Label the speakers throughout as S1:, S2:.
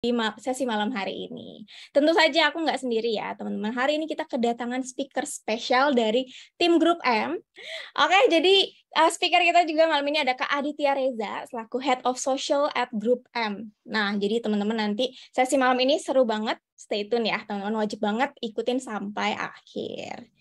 S1: di sesi malam hari ini. Tentu saja aku nggak sendiri ya, teman-teman. Hari ini kita kedatangan speaker spesial dari tim Grup M. Oke, jadi speaker kita juga malam ini ada Kak Aditya Reza, selaku Head of Social at Grup M. Nah, jadi teman-teman nanti sesi malam ini seru banget. Stay tune ya, teman-teman wajib banget ikutin sampai akhir.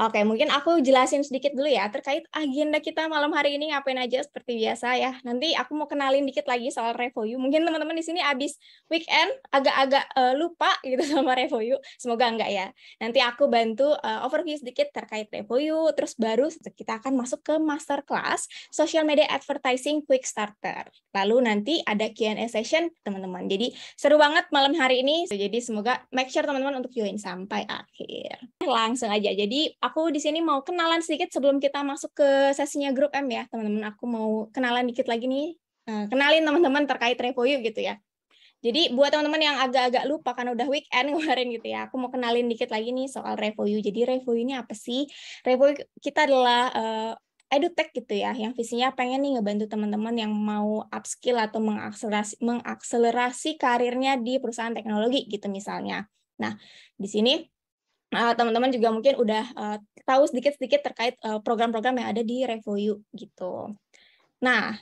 S1: Oke, mungkin aku jelasin sedikit dulu ya terkait agenda kita malam hari ini ngapain aja seperti biasa ya. Nanti aku mau kenalin dikit lagi soal Revoyu. Mungkin teman-teman di sini abis weekend agak-agak lupa gitu sama Revoyu. Semoga enggak ya. Nanti aku bantu overview sedikit terkait Revoyu. Terus baru kita akan masuk ke masterclass Social Media Advertising Quick Starter. Lalu nanti ada Q&A session teman-teman. Jadi seru banget malam hari ini. Jadi semoga make sure teman-teman untuk join sampai akhir. Langsung aja. Jadi aku di sini mau kenalan sedikit sebelum kita masuk ke sesinya Grup M ya, teman-teman. Aku mau kenalan dikit lagi nih. Kenalin teman-teman terkait Revoyu gitu ya. Jadi buat teman-teman yang agak-agak lupa karena udah weekend kemarin gitu ya, aku mau kenalin dikit lagi nih soal Revoyu. Jadi Revoyu ini apa sih? Revoyu kita adalah edutech gitu ya, yang visinya pengen nih ngebantu teman-teman yang mau upskill atau mengakselerasi karirnya di perusahaan teknologi gitu misalnya. Nah, di sini teman-teman juga mungkin udah tahu sedikit-sedikit terkait program-program yang ada di Revoyu gitu. Nah,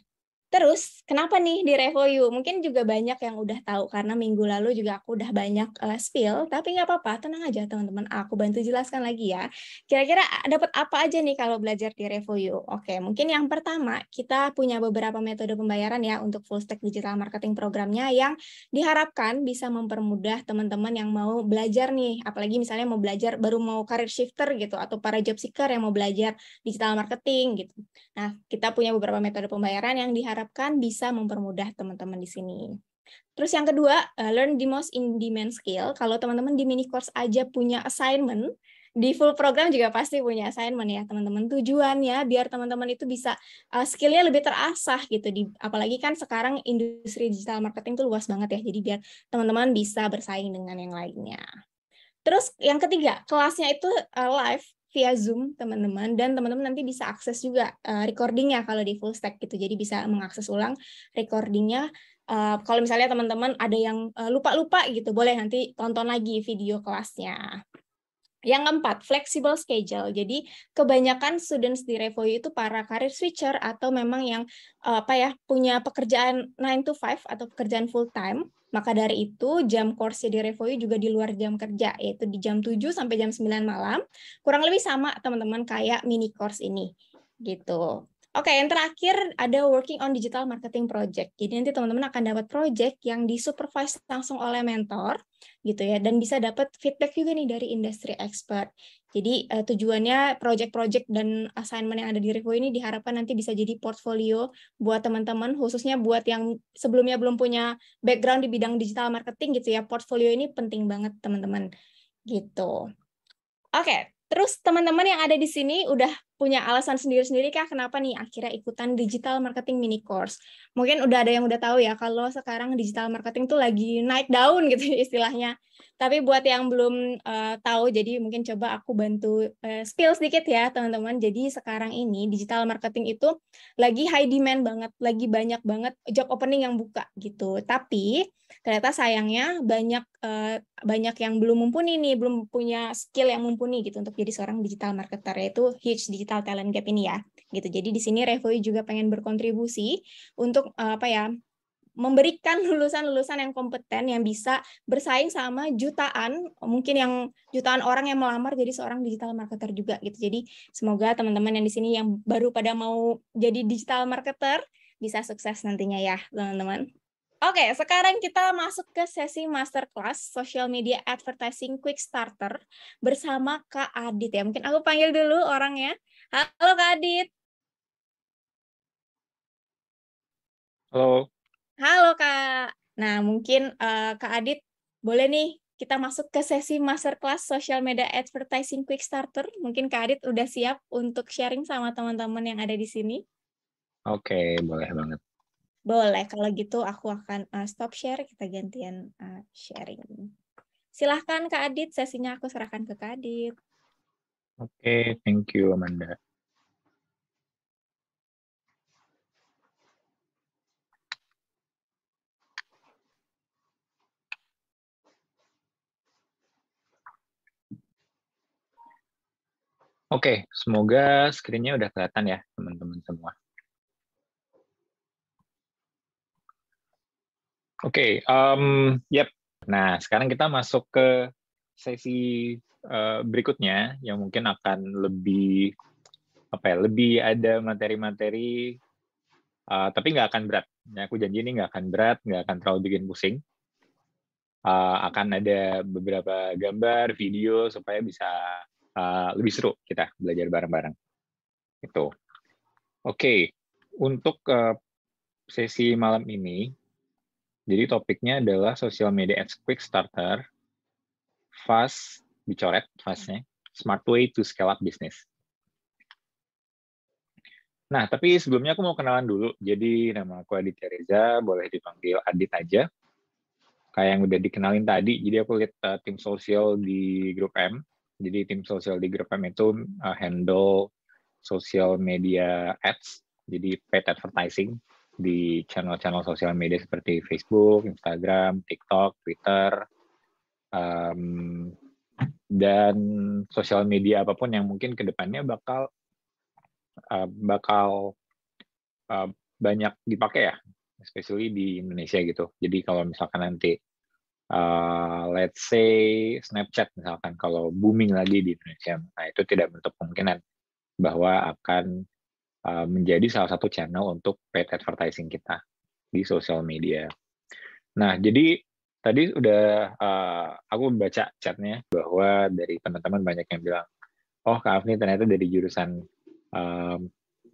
S1: terus, kenapa nih di Revoyu? Mungkin juga banyak yang udah tahu, karena minggu lalu juga aku udah banyak spill, tapi nggak apa-apa, tenang aja teman-teman, aku bantu jelaskan lagi ya. Kira-kira dapat apa aja nih kalau belajar di Revoyu? Oke, mungkin yang pertama, kita punya beberapa metode pembayaran ya untuk full stack digital marketing programnya yang diharapkan bisa mempermudah teman-teman yang mau belajar nih, apalagi misalnya mau belajar, baru mau career shifter gitu, atau para job seeker yang mau belajar digital marketing gitu. Nah, kita punya beberapa metode pembayaran yang diharapkan bisa mempermudah teman-teman di sini. Terus yang kedua, learn the most in-demand skill. Kalau teman-teman di mini course aja punya assignment, di full program juga pasti punya assignment ya teman-teman. Tujuannya biar teman-teman itu bisa skill-nya lebih terasah gitu. Apalagi kan sekarang industri digital marketing itu luas banget ya. Jadi biar teman-teman bisa bersaing dengan yang lainnya. Terus yang ketiga, kelasnya itu live via Zoom, teman-teman, dan teman-teman nanti bisa akses juga recordingnya kalau di full stack gitu. Jadi bisa mengakses ulang recordingnya. Kalau misalnya teman-teman ada yang lupa-lupa gitu, boleh nanti tonton lagi video kelasnya. Yang keempat, flexible schedule. Jadi kebanyakan students di Revoyu itu para career switcher atau memang yang punya pekerjaan 9 to 5 atau pekerjaan full time. Maka dari itu jam course di Revoyu juga di luar jam kerja, yaitu di jam 7 sampai jam 9 malam. Kurang lebih sama teman-teman kayak mini course ini. Gitu. Oke, yang terakhir ada working on digital marketing project. Jadi nanti teman-teman akan dapat project yang disupervise langsung oleh mentor gitu ya, dan bisa dapat feedback juga nih dari industry expert. Jadi tujuannya project-project dan assignment yang ada di Revo ini diharapkan nanti bisa jadi portfolio buat teman-teman, khususnya buat yang sebelumnya belum punya background di bidang digital marketing gitu ya. Portfolio ini penting banget teman-teman gitu. Oke, terus teman-teman yang ada di sini udah punya alasan sendiri-sendiri kah kenapa nih akhirnya ikutan digital marketing mini course? Mungkin udah ada yang udah tahu ya kalau sekarang digital marketing tuh lagi naik daun gitu istilahnya. Tapi buat yang belum tahu, jadi mungkin coba aku bantu spill sedikit ya teman-teman. Jadi sekarang ini digital marketing itu lagi high demand banget, lagi banyak banget job opening yang buka gitu. Tapi ternyata sayangnya banyak yang belum mumpuni nih, belum punya skill yang mumpuni gitu untuk jadi seorang digital marketer, yaitu huge digital talent gap ini ya. Gitu. Jadi di sini Revoy juga pengen berkontribusi untuk memberikan lulusan-lulusan yang kompeten yang bisa bersaing sama jutaan, mungkin yang jutaan orang yang melamar jadi seorang digital marketer juga gitu. Jadi semoga teman-teman yang di sini yang baru pada mau jadi digital marketer bisa sukses nantinya ya, teman-teman. Oke, sekarang kita masuk ke sesi masterclass Social Media Advertising Quick Starter bersama Kak Adit ya. Mungkin aku panggil dulu orangnya. Halo Kak Adit.
S2: Halo,
S1: Halo Kak. Nah, mungkin Kak Adit boleh nih kita masuk ke sesi masterclass Social Media Advertising Quick Starter. Mungkin Kak Adit udah siap untuk sharing sama teman-teman yang ada di sini?
S2: oke, boleh banget.
S1: Boleh, kalau gitu aku akan stop share, kita gantian sharing. Silahkan Kak Adit, sesinya aku serahkan ke Kak Adit.
S2: Oke, thank you Amanda. Oke, semoga screen-nya udah kelihatan ya, teman-teman semua. Oke, yep. Nah, sekarang kita masuk ke sesi berikutnya yang mungkin akan lebih lebih ada materi-materi, tapi nggak akan berat. Ya, aku janji ini nggak akan berat, nggak akan terlalu bikin pusing. Akan ada beberapa gambar, video supaya bisa lebih seru kita belajar bareng-bareng. Itu. Oke, untuk sesi malam ini, jadi topiknya adalah social media as quick starter, fast, dicoret fastnya, smart way to scale up business. Nah, tapi sebelumnya aku mau kenalan dulu. Jadi nama aku Aditya Reza, boleh dipanggil Adit aja. Kayak yang udah dikenalin tadi, jadi aku lihat tim sosial di grup M. Jadi tim sosial di grup M itu handle social media ads, jadi paid advertising di channel-channel sosial media seperti Facebook, Instagram, TikTok, Twitter, dan sosial media apapun yang mungkin kedepannya bakal banyak dipakai ya, especially di Indonesia gitu. Jadi kalau misalkan nanti let's say Snapchat misalkan kalau booming lagi di Indonesia, nah itu tidak menutup kemungkinan bahwa akan menjadi salah satu channel untuk paid advertising kita di sosial media. Nah, jadi tadi udah aku baca chatnya bahwa dari teman-teman banyak yang bilang, oh Kak Afni ternyata dari jurusan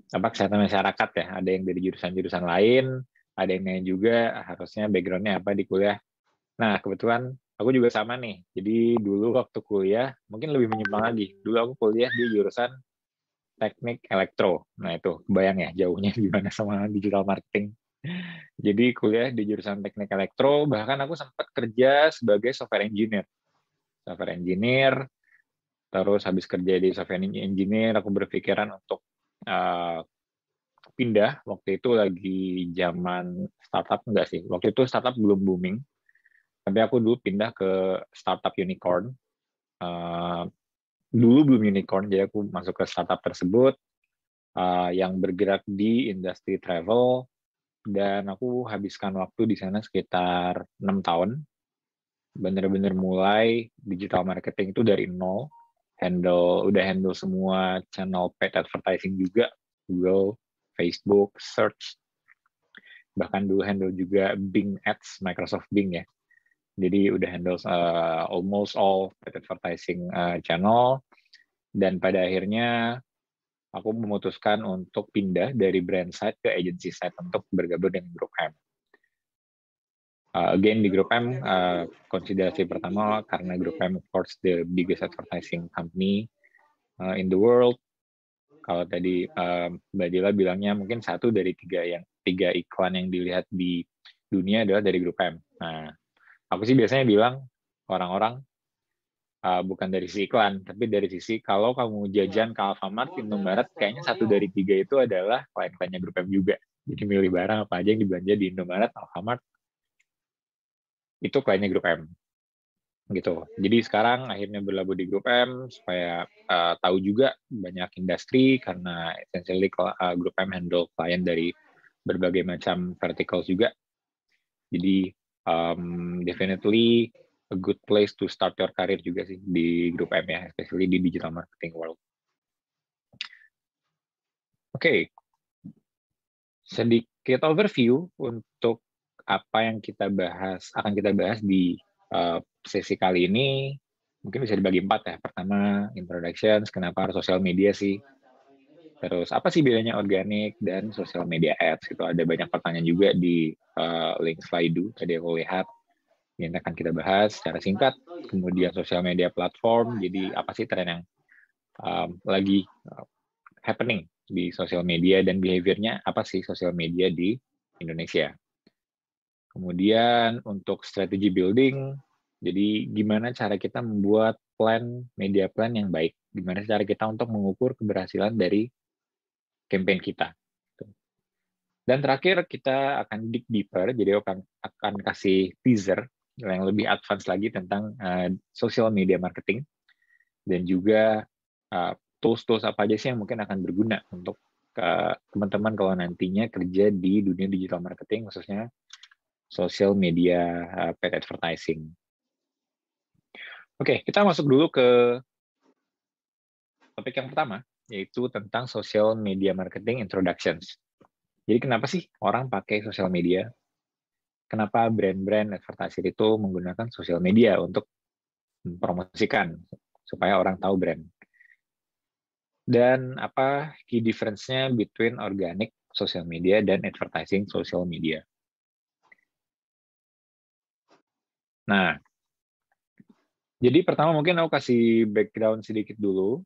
S2: kesehatan masyarakat ya, ada yang dari jurusan-jurusan lain, ada yang nanya juga harusnya background-nya apa di kuliah. Nah, kebetulan aku juga sama nih. Jadi dulu waktu kuliah, mungkin lebih menyimpang lagi. Dulu aku kuliah di jurusan teknik elektro. Nah itu, bayang ya jauhnya gimana sama digital marketing. Jadi kuliah di jurusan teknik elektro, bahkan aku sempat kerja sebagai software engineer. Software engineer, terus habis kerja di software engineer, aku berpikiran untuk pindah. Waktu itu lagi zaman startup, enggak sih. Waktu itu startup belum booming, tapi aku dulu pindah ke startup unicorn. Dulu belum unicorn, jadi aku masuk ke startup tersebut yang bergerak di industri travel, dan aku habiskan waktu di sana sekitar 6 tahun. Bener-bener mulai digital marketing itu dari nol, udah handle semua channel paid advertising juga, Google, Facebook, search, bahkan dulu handle juga Bing Ads, Microsoft Bing ya. Jadi udah handle almost all paid advertising channel, dan pada akhirnya aku memutuskan untuk pindah dari brand side ke agency side untuk bergabung dengan Grup M. Again, di Grup M, konsiderasi pertama karena Grup M, of course, the biggest advertising company in the world. Kalau tadi Mbak Dila bilangnya mungkin satu dari tiga iklan yang dilihat di dunia adalah dari Grup M. Nah, aku sih biasanya bilang orang-orang bukan dari sisi iklan, tapi dari sisi kalau kamu jajan ke Alfamart, Indomaret, kayaknya satu dari tiga itu adalah klien-kliennya Grup M juga. Jadi milih barang apa aja yang dibelanja di Indomaret, Alfamart, itu kliennya Grup M. Gitu. Jadi sekarang akhirnya berlabuh di Grup M supaya tahu juga banyak industri, karena essentially Grup M handle klien dari berbagai macam verticals juga. Jadi definitely a good place to start your career juga sih di Grup M ya, especially di digital marketing world. Oke, sedikit overview untuk apa yang akan kita bahas di sesi kali ini. Mungkin bisa dibagi 4 ya. Pertama, introduction, kenapa harus sosial media sih. Terus, apa sih bedanya organik dan social media ads? Itu ada banyak pertanyaan juga di link Slido, tadi aku lihat. Ini akan kita bahas secara singkat. Kemudian social media platform, jadi apa sih tren yang lagi happening di social media, dan behavior-nya apa sih social media di Indonesia. Kemudian untuk strategi building, jadi gimana cara kita membuat media plan yang baik, gimana cara kita untuk mengukur keberhasilan dari campaign kita. Dan terakhir kita akan dig deeper, jadi akan kasih teaser yang lebih advance lagi tentang social media marketing, dan juga tools-tools apa aja sih yang mungkin akan berguna untuk teman-teman kalau nantinya kerja di dunia digital marketing, khususnya social media paid advertising. Oke, kita masuk dulu ke topik yang pertama, yaitu tentang social media marketing introductions. Jadi kenapa sih orang pakai social media? Kenapa brand-brand advertising itu menggunakan social media untuk mempromosikan supaya orang tahu brand? Dan apa key difference-nya between organic social media dan advertising social media? Nah, jadi pertama mungkin aku kasih background sedikit dulu.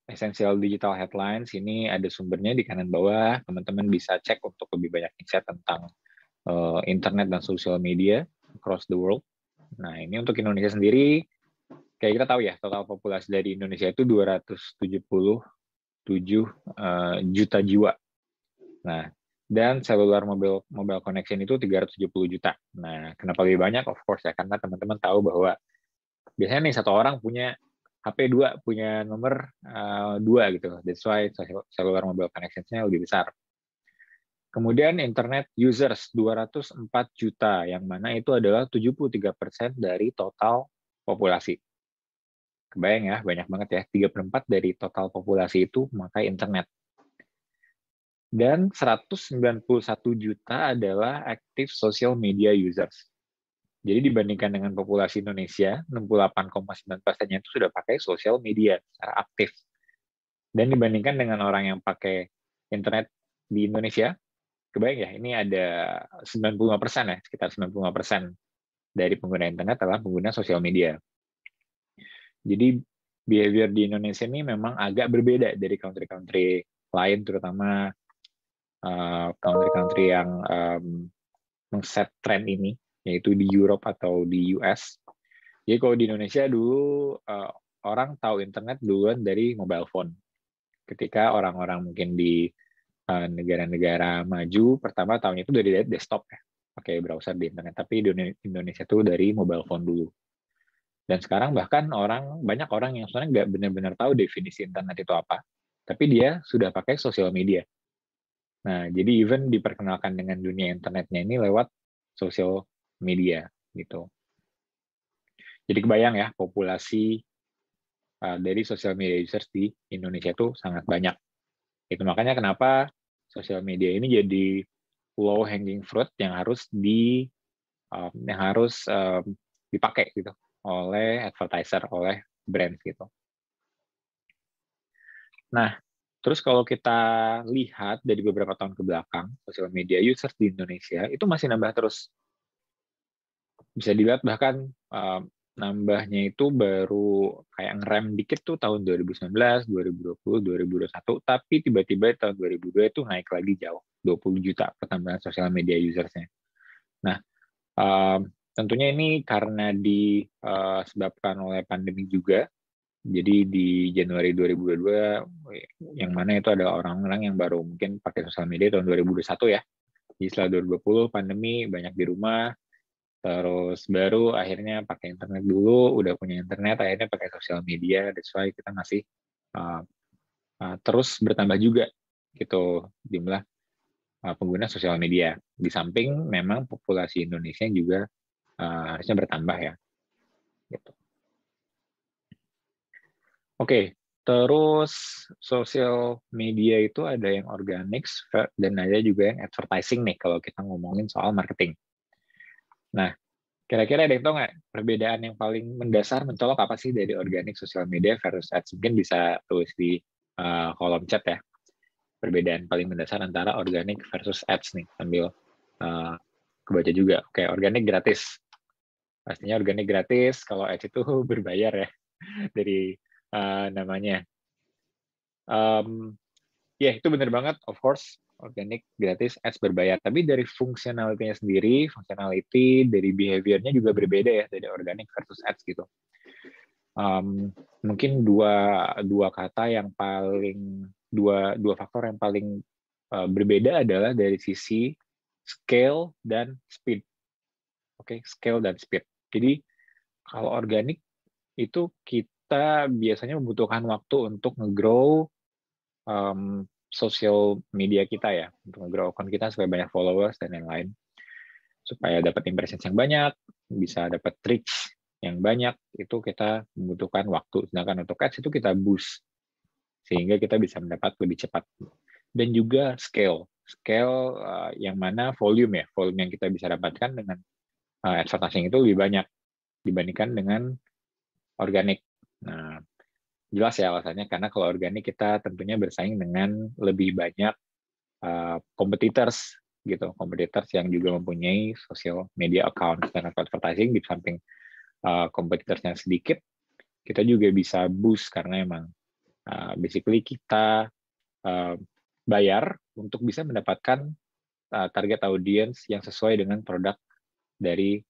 S2: Essential Digital Headlines ini ada sumbernya di kanan bawah. Teman-teman bisa cek untuk lebih banyak insight tentang internet dan social media across the world. Nah, ini untuk Indonesia sendiri, kayak kita tahu ya, total populasi dari Indonesia itu 277 juta jiwa. Nah, dan cellular mobile connection itu 370 juta. Nah, kenapa lebih banyak? Of course ya, karena teman-teman tahu bahwa biasanya nih satu orang punya HP 2, punya nomor 2 gitu. That's why cellular mobile connection-nya lebih besar. Kemudian internet users 204 juta, yang mana itu adalah 73% dari total populasi. Kebayang ya, banyak banget ya. 3/4 dari total populasi itu memakai internet. Dan 191 juta adalah active social media users. Jadi dibandingkan dengan populasi Indonesia, 68,9%-nya itu sudah pakai social media secara aktif. Dan dibandingkan dengan orang yang pakai internet di Indonesia, kebayang ya, ini ada 95% ya, sekitar 95% dari pengguna internet adalah pengguna sosial media. Jadi behavior di Indonesia ini memang agak berbeda dari country-country lain, terutama country-country yang men-set trend ini, yaitu di Europe atau di US. Jadi kalau di Indonesia dulu orang tahu internet duluan dari mobile phone. Ketika orang-orang mungkin di negara-negara maju, pertama tahun itu dari desktop ya, pakai browser di internet. Tapi di Indonesia itu dari mobile phone dulu. Dan sekarang bahkan banyak orang yang sebenarnya nggak benar-benar tahu definisi internet itu apa, tapi dia sudah pakai sosial media. Nah, jadi even diperkenalkan dengan dunia internetnya ini lewat sosial media gitu. Jadi kebayang ya, populasi dari social media users di Indonesia itu sangat banyak. Itu makanya kenapa sosial media ini jadi low hanging fruit yang harus dipakai gitu oleh advertiser, oleh brand gitu. Nah, terus kalau kita lihat dari beberapa tahun ke belakang, social media users di Indonesia itu masih nambah terus. Bisa dilihat bahkan nambahnya itu baru kayak ngerem dikit tuh tahun 2019, 2020, 2021, tapi tiba-tiba tahun 2002 itu naik lagi jauh, 20 juta pertambahan sosial media usersnya. Nah, tentunya ini karena disebabkan oleh pandemi juga. Jadi di Januari 2022, yang mana itu ada orang-orang yang baru mungkin pakai sosial media tahun 2021 ya. Jadi setelah 2020 pandemi, banyak di rumah, terus baru akhirnya pakai internet dulu, udah punya internet, akhirnya pakai sosial media. That's why kita masih terus bertambah juga gitu jumlah pengguna sosial media. Di samping memang populasi Indonesia juga harusnya bertambah ya. Gitu. Oke, terus sosial media itu ada yang organic dan ada juga yang advertising nih kalau kita ngomongin soal marketing. Nah, kira-kira ada yang tahu nggak perbedaan yang paling mendasar mencolok apa sih dari organic sosial media versus ads? Mungkin bisa tulis di kolom chat ya. Perbedaan paling mendasar antara organic versus ads nih, sambil kebaca juga. Oke, organic gratis. Pastinya organic gratis, kalau ads itu berbayar ya dari namanya. Ya, itu benar banget, of course, organic gratis, ads berbayar. Tapi dari fungsionalitinya sendiri, functionality dari behavior-nya juga berbeda ya, dari organic versus ads gitu. Mungkin dua kata yang paling, dua faktor yang paling berbeda adalah dari sisi scale dan speed. Oke, scale dan speed. Jadi, kalau organic itu kita biasanya membutuhkan waktu untuk nge-grow social media kita ya, untuk nge-grow account kita supaya banyak followers dan lain-lain. Supaya dapat impressions yang banyak, bisa dapat reach yang banyak, itu kita membutuhkan waktu. Sedangkan untuk ads itu kita boost, sehingga kita bisa mendapat lebih cepat. Dan juga scale yang mana volume yang kita bisa dapatkan dengan advertising itu lebih banyak dibandingkan dengan organik. Nah, jelas ya alasannya, karena kalau organik kita tentunya bersaing dengan lebih banyak competitors gitu, competitors yang juga mempunyai social media account. Dengan advertising di samping competitorsnya sedikit, kita juga bisa boost karena emang basically kita bayar untuk bisa mendapatkan target audience yang sesuai dengan produk dari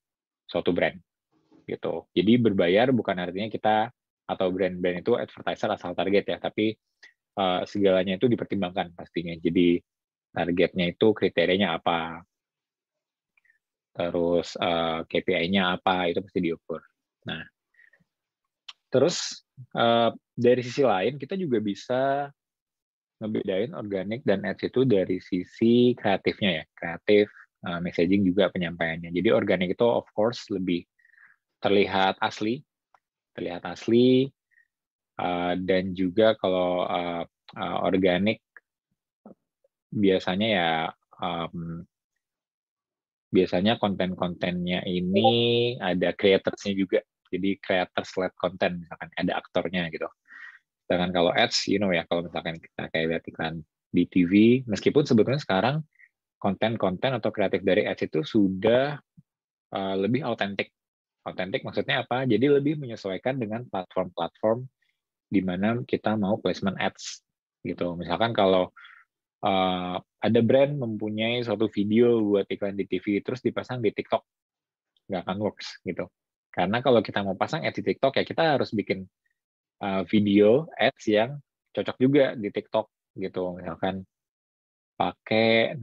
S2: suatu brand gitu. Jadi berbayar bukan artinya kita atau brand-brand itu advertiser asal target ya, tapi segalanya itu dipertimbangkan pastinya. Jadi targetnya itu kriterianya apa, terus KPI-nya apa, itu pasti diukur. Nah, terus dari sisi lain kita juga bisa ngebedain organik dan ads itu dari sisi kreatifnya ya, kreatif, messaging juga penyampaiannya. Jadi organik itu of course lebih terlihat asli, dan juga kalau organik biasanya ya biasanya konten-kontennya ini ada creators-nya juga. Jadi creators-led content, misalkan ada aktornya gitu. Sedangkan kalau ads, ya, kalau misalkan kita kayak lihat iklan di TV, meskipun sebetulnya sekarang konten-konten atau kreatif dari ads itu sudah lebih autentik. Autentik maksudnya apa? Jadi lebih menyesuaikan dengan platform-platform di mana kita mau placement ads gitu. Misalkan kalau ada brand mempunyai suatu video buat iklan di TV terus dipasang di TikTok, nggak akan works gitu. Karena kalau kita mau pasang ads di TikTok ya kita harus bikin video ads yang cocok juga di TikTok gitu. Misalkan pakai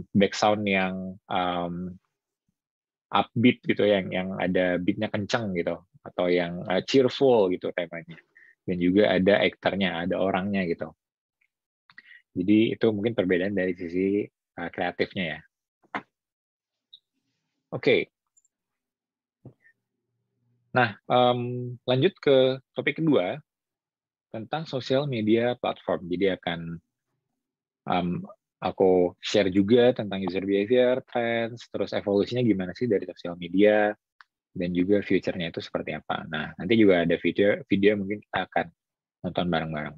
S2: background yang upbeat gitu, yang ada beatnya kenceng gitu, atau yang cheerful gitu temanya. Dan juga ada aktornya, ada orangnya gitu. Jadi itu mungkin perbedaan dari sisi kreatifnya ya. Oke. Nah, lanjut ke topik kedua tentang social media platform. Jadi akan aku share juga tentang user behavior, trends, terus evolusinya gimana sih dari social media, dan juga future-nya itu seperti apa. Nah, nanti juga ada video mungkin kita akan nonton bareng-bareng.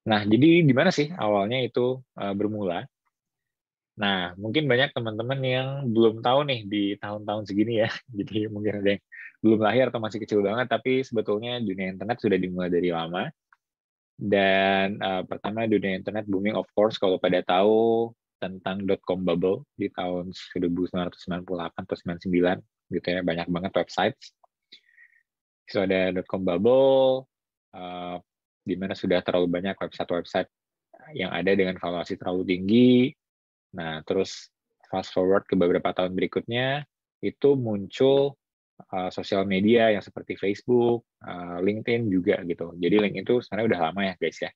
S2: Nah, jadi gimana sih awalnya itu bermula? Nah, mungkin banyak teman-teman yang belum tahu nih di tahun-tahun segini ya. Jadi mungkin ada yang belum lahir atau masih kecil banget, tapi sebetulnya dunia internet sudah dimulai dari lama. Dan pertama dunia internet booming of course kalau pada tahu tentang .com bubble di tahun 1998 atau 99 gitu ya, banyak banget website. So ada .com bubble di mana sudah terlalu banyak website-website yang ada dengan valuasi terlalu tinggi. Nah, terus fast forward ke beberapa tahun berikutnya itu muncul sosial media yang seperti Facebook, LinkedIn juga gitu. Jadi LinkedIn itu sebenarnya udah lama ya guys ya.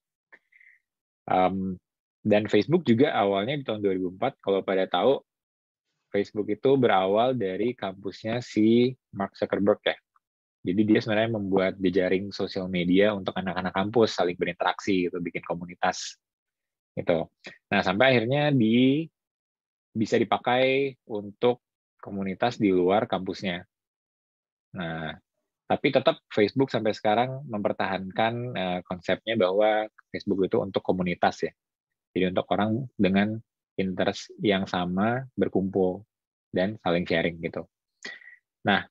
S2: Dan Facebook juga awalnya di tahun 2004, kalau pada tahu, Facebook itu berawal dari kampusnya si Mark Zuckerberg ya. Jadi dia sebenarnya membuat jejaring sosial media untuk anak-anak kampus saling berinteraksi gitu, bikin komunitas gitu. Nah, sampai akhirnya bisa dipakai untuk komunitas di luar kampusnya. Nah, tapi tetap Facebook sampai sekarang mempertahankan konsepnya bahwa Facebook itu untuk komunitas ya. Jadi untuk orang dengan interest yang sama berkumpul dan saling sharing gitu. Nah,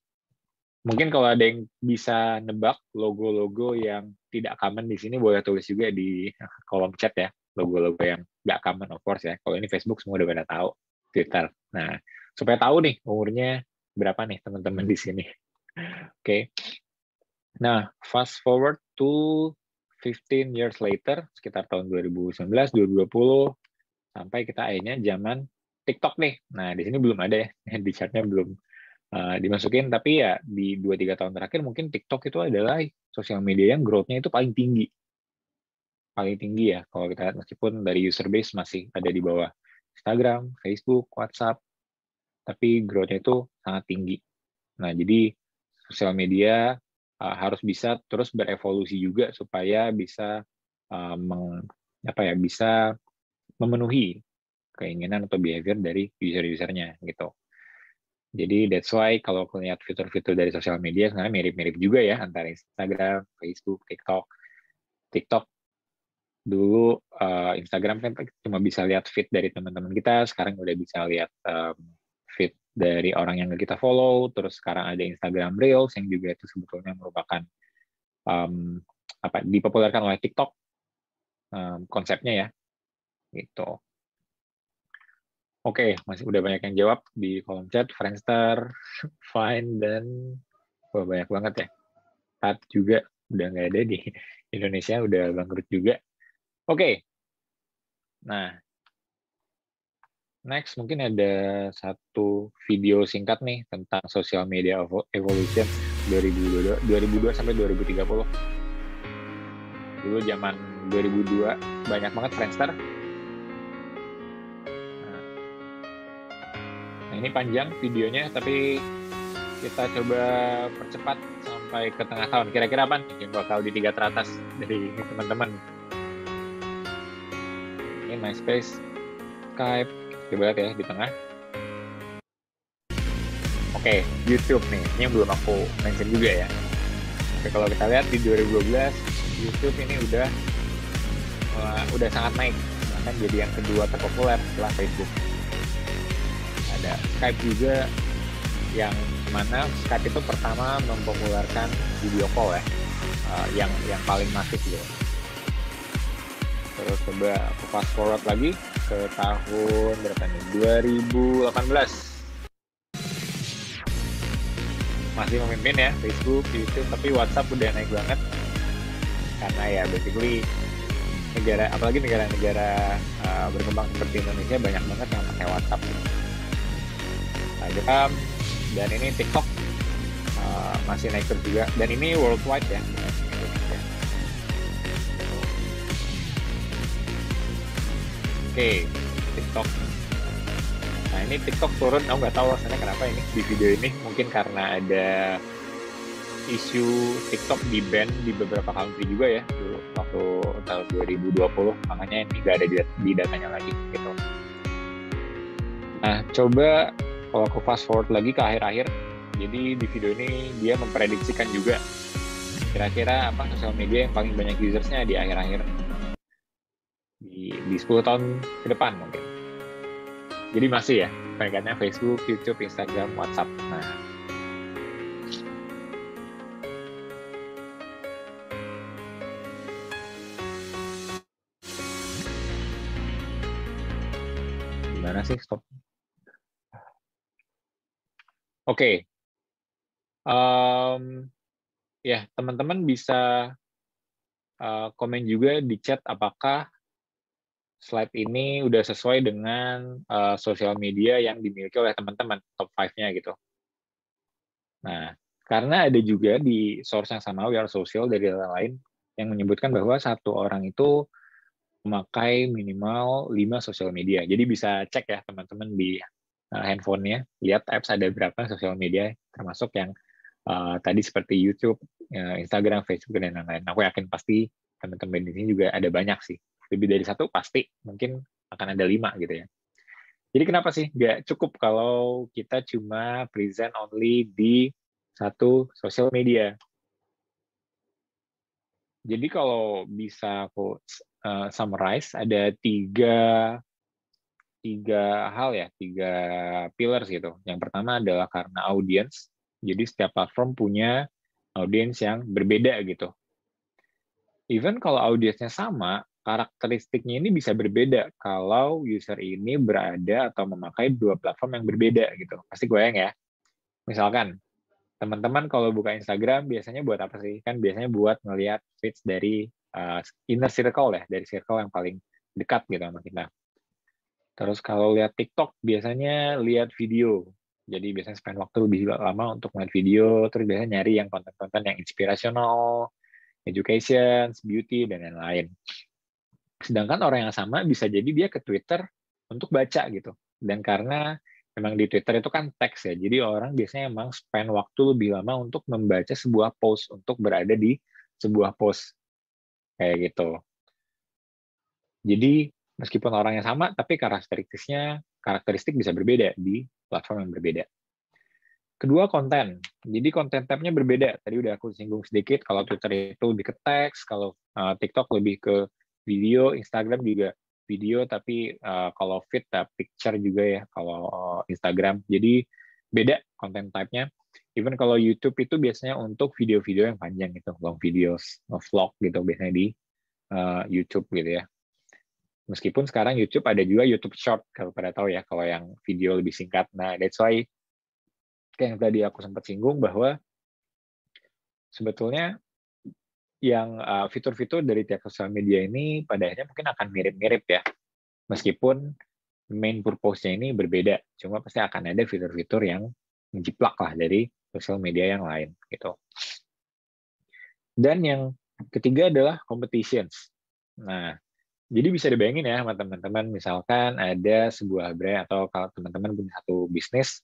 S2: mungkin kalau ada yang bisa nebak logo-logo yang tidak common di sini, boleh tulis juga di kolom chat ya, logo-logo yang nggak common of course ya. Kalau ini Facebook semua udah pada tahu, Twitter. Nah, supaya tahu nih umurnya berapa nih teman-teman di sini. Oke. Nah, fast forward to 15 years later, sekitar tahun 2019, 2020, sampai kita akhirnya zaman TikTok nih. Nah, di sini belum ada ya, di chartnya belum dimasukin. Tapi ya di 2-3 tahun terakhir mungkin TikTok itu adalah sosial media yang growth-nya itu paling tinggi ya kalau kita lihat, meskipun dari user base masih ada di bawah Instagram, Facebook, WhatsApp, tapi growth-nya itu sangat tinggi. Nah, jadi sosial media harus bisa terus berevolusi juga supaya bisa bisa memenuhi keinginan atau behavior dari user-usernya gitu. Jadi that's why kalau lihat fitur-fitur dari sosial media sebenarnya mirip-mirip juga ya antara Instagram, Facebook, TikTok. TikTok dulu Instagram kan cuma bisa lihat feed dari teman-teman kita, sekarang udah bisa lihat feed dari orang yang kita follow, terus sekarang ada Instagram Reels yang juga itu sebetulnya merupakan dipopulerkan oleh TikTok konsepnya ya, gitu. Oke, masih udah banyak yang jawab di kolom chat, Friendster, Vine, dan banyak banget ya. Tat juga udah nggak ada di Indonesia, udah bangkrut juga. Oke, nah next mungkin ada satu video singkat nih tentang social media evolution 2002 sampai 2030. Dulu zaman 2002 banyak banget Friendster. Nah ini panjang videonya, tapi kita coba percepat sampai ke tengah tahun. Kira-kira apa nih yang bakal di 3 teratas dari teman-teman? Ini MySpace, Skype, coba lihat ya di tengah. Oke, YouTube nih, ini yang belum aku mention juga ya. Oke, kalau kita lihat di 2012, YouTube ini udah sangat naik, bahkan jadi yang kedua terpopuler setelah Facebook. Ada Skype juga, yang mana Skype itu pertama mempopulerkan video call ya, yang paling masif gitu. Terus coba aku fast forward lagi ke tahun berapa nih? 2018. Masih memimpin ya Facebook, YouTube, tapi WhatsApp udah naik banget. Karena ya basically apalagi negara-negara berkembang seperti Indonesia banyak banget yang pakai WhatsApp. Dan ini TikTok masih naik terus juga, dan ini worldwide ya. Oke, TikTok. Nah ini TikTok turun, aku nggak tahu alasannya kenapa ini di video ini. Mungkin karena ada isu TikTok di ban di beberapa country juga ya dulu waktu tahun 2020, makanya ini nggak ada di datanya lagi gitu. Nah coba kalau aku fast forward lagi ke akhir-akhir, jadi di video ini dia memprediksikan juga kira-kira apa sosial media yang paling banyak usersnya di akhir-akhir di 10 tahun ke depan mungkin. Jadi masih ya peringkatnya Facebook, YouTube, Instagram, WhatsApp. Nah, gimana sih stop? Oke. Ya teman-teman bisa komen juga di chat apakah slide ini udah sesuai dengan sosial media yang dimiliki oleh teman-teman, top 5-nya gitu. Nah, karena ada juga di source yang sama, We Are Social, dari lain, yang menyebutkan bahwa satu orang itu memakai minimal 5 sosial media. Jadi bisa cek ya teman-teman di handphonenya, lihat apps ada berapa sosial media, termasuk yang tadi seperti YouTube, Instagram, Facebook, dan lain-lain. Aku yakin pasti teman-teman di sini juga ada banyak sih. Lebih dari 1 pasti, mungkin akan ada 5 gitu ya. Jadi kenapa sih nggak cukup kalau kita cuma present only di 1 sosial media? Jadi kalau bisa aku summarize, ada 3 hal ya, 3 pillars gitu. Yang pertama adalah karena audience. Jadi setiap platform punya audience yang berbeda gitu. Even kalau audiensnya sama, karakteristiknya ini bisa berbeda kalau user ini berada atau memakai 2 platform yang berbeda gitu. Pasti goyang ya. Misalkan, teman-teman kalau buka Instagram biasanya buat apa sih? Kan biasanya buat ngelihat feeds dari inner circle ya, dari circle yang paling dekat gitu sama kita. Terus kalau lihat TikTok biasanya lihat video. Jadi biasanya spend waktu lebih lama untuk melihat video, terus biasanya nyari yang konten-konten yang inspirational, education, beauty, dan lain-lain. Sedangkan orang yang sama bisa jadi dia ke Twitter untuk baca gitu. Dan karena memang di Twitter itu kan teks ya, jadi orang biasanya emang spend waktu lebih lama untuk membaca sebuah post, untuk berada di sebuah post. Kayak gitu. Jadi meskipun orangnya sama, tapi karakteristik bisa berbeda di platform yang berbeda. Kedua, konten. Jadi konten tab-nya berbeda. Tadi udah aku singgung sedikit, kalau Twitter itu lebih ke teks, kalau TikTok lebih ke video, Instagram juga video, tapi kalau feed, picture juga ya, kalau Instagram. Jadi beda konten type-nya. Even kalau YouTube itu biasanya untuk video-video yang panjang gitu, long videos, vlog gitu biasanya di YouTube gitu ya. Meskipun sekarang YouTube ada juga YouTube Short, kalau pada tahu ya, kalau yang video lebih singkat. Nah, that's why kayak yang tadi aku sempat singgung bahwa sebetulnya yang fitur-fitur dari tiap sosial media ini pada akhirnya mungkin akan mirip-mirip ya. Meskipun main purpose-nya ini berbeda, cuma pasti akan ada fitur-fitur yang menjiplak lah dari sosial media yang lain gitu. Dan yang ketiga adalah competitions. Nah, jadi bisa dibayangin ya sama teman-teman, misalkan ada sebuah brand atau kalau teman-teman punya satu bisnis,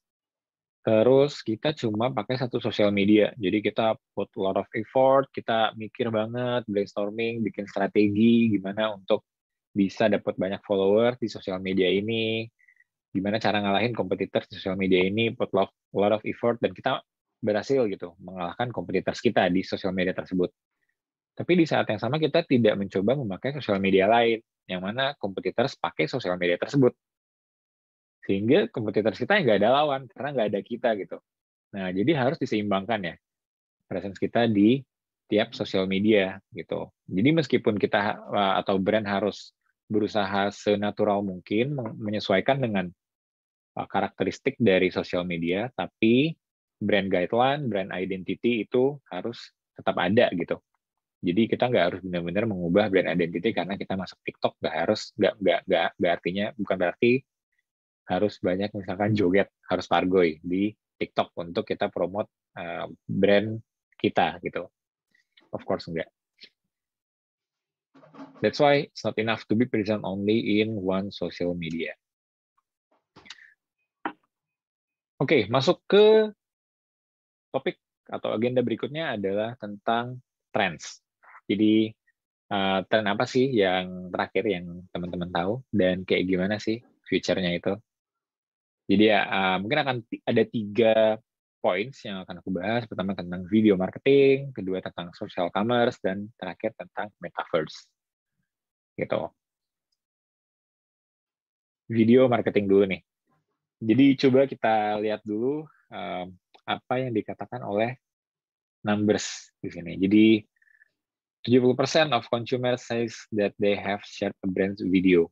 S2: terus kita cuma pakai satu sosial media. Jadi kita put a lot of effort, kita mikir banget, brainstorming, bikin strategi gimana untuk bisa dapat banyak follower di sosial media ini, gimana cara ngalahin kompetitor di sosial media ini, put a lot of effort, dan kita berhasil gitu mengalahkan kompetitor kita di sosial media tersebut. Tapi di saat yang sama kita tidak mencoba memakai sosial media lain, yang mana kompetitor pakai sosial media tersebut. Sehingga kompetitor kita nggak ada lawan, karena nggak ada kita gitu. Nah, jadi harus diseimbangkan ya, presence kita di tiap sosial media gitu. Jadi meskipun kita atau brand harus berusaha senatural mungkin menyesuaikan dengan karakteristik dari sosial media, tapi brand guideline, brand identity itu harus tetap ada gitu. Jadi kita nggak harus benar-benar mengubah brand identity karena kita masuk TikTok, nggak artinya, bukan berarti harus banyak misalkan joget, harus pargoy di TikTok untuk kita promote brand kita gitu. Of course enggak. That's why it's not enough to be present only in one social media. Oke, masuk ke topik atau agenda berikutnya adalah tentang trends. Jadi tren apa sih yang terakhir yang teman-teman tahu dan kayak gimana sih future-nya itu? Jadi ya mungkin akan ada 3 points yang akan aku bahas. Pertama tentang video marketing, kedua tentang social commerce, dan terakhir tentang metaverse. Gitu. Video marketing dulu nih. Jadi coba kita lihat dulu apa yang dikatakan oleh numbers di sini. Jadi 70% of consumers says that they have shared a brand's video.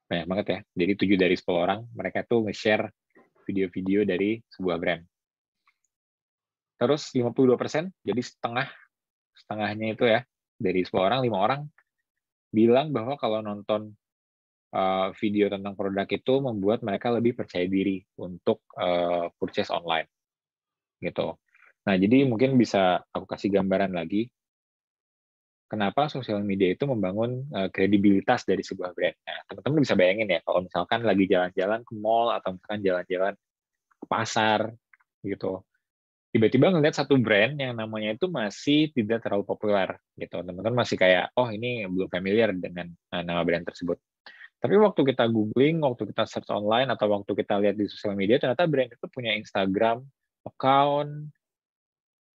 S2: Banyak banget ya. Jadi 7 dari 10 orang mereka tuh nge-share video-video dari sebuah brand. Terus 52%, jadi setengahnya itu ya, dari 10 orang, 5 orang bilang bahwa kalau nonton video tentang produk itu membuat mereka lebih percaya diri untuk purchase online. Gitu. Nah, jadi mungkin bisa aku kasih gambaran lagi kenapa sosial media itu membangun kredibilitas dari sebuah brand. Nah, teman-teman bisa bayangin ya, kalau misalkan lagi jalan-jalan ke mall atau misalkan jalan-jalan ke pasar gitu, tiba-tiba ngeliat satu brand yang namanya itu masih tidak terlalu populer gitu, teman-teman masih kayak, oh ini belum familiar dengan nama brand tersebut. Tapi waktu kita googling, waktu kita search online, atau waktu kita lihat di sosial media, ternyata brand itu punya Instagram account,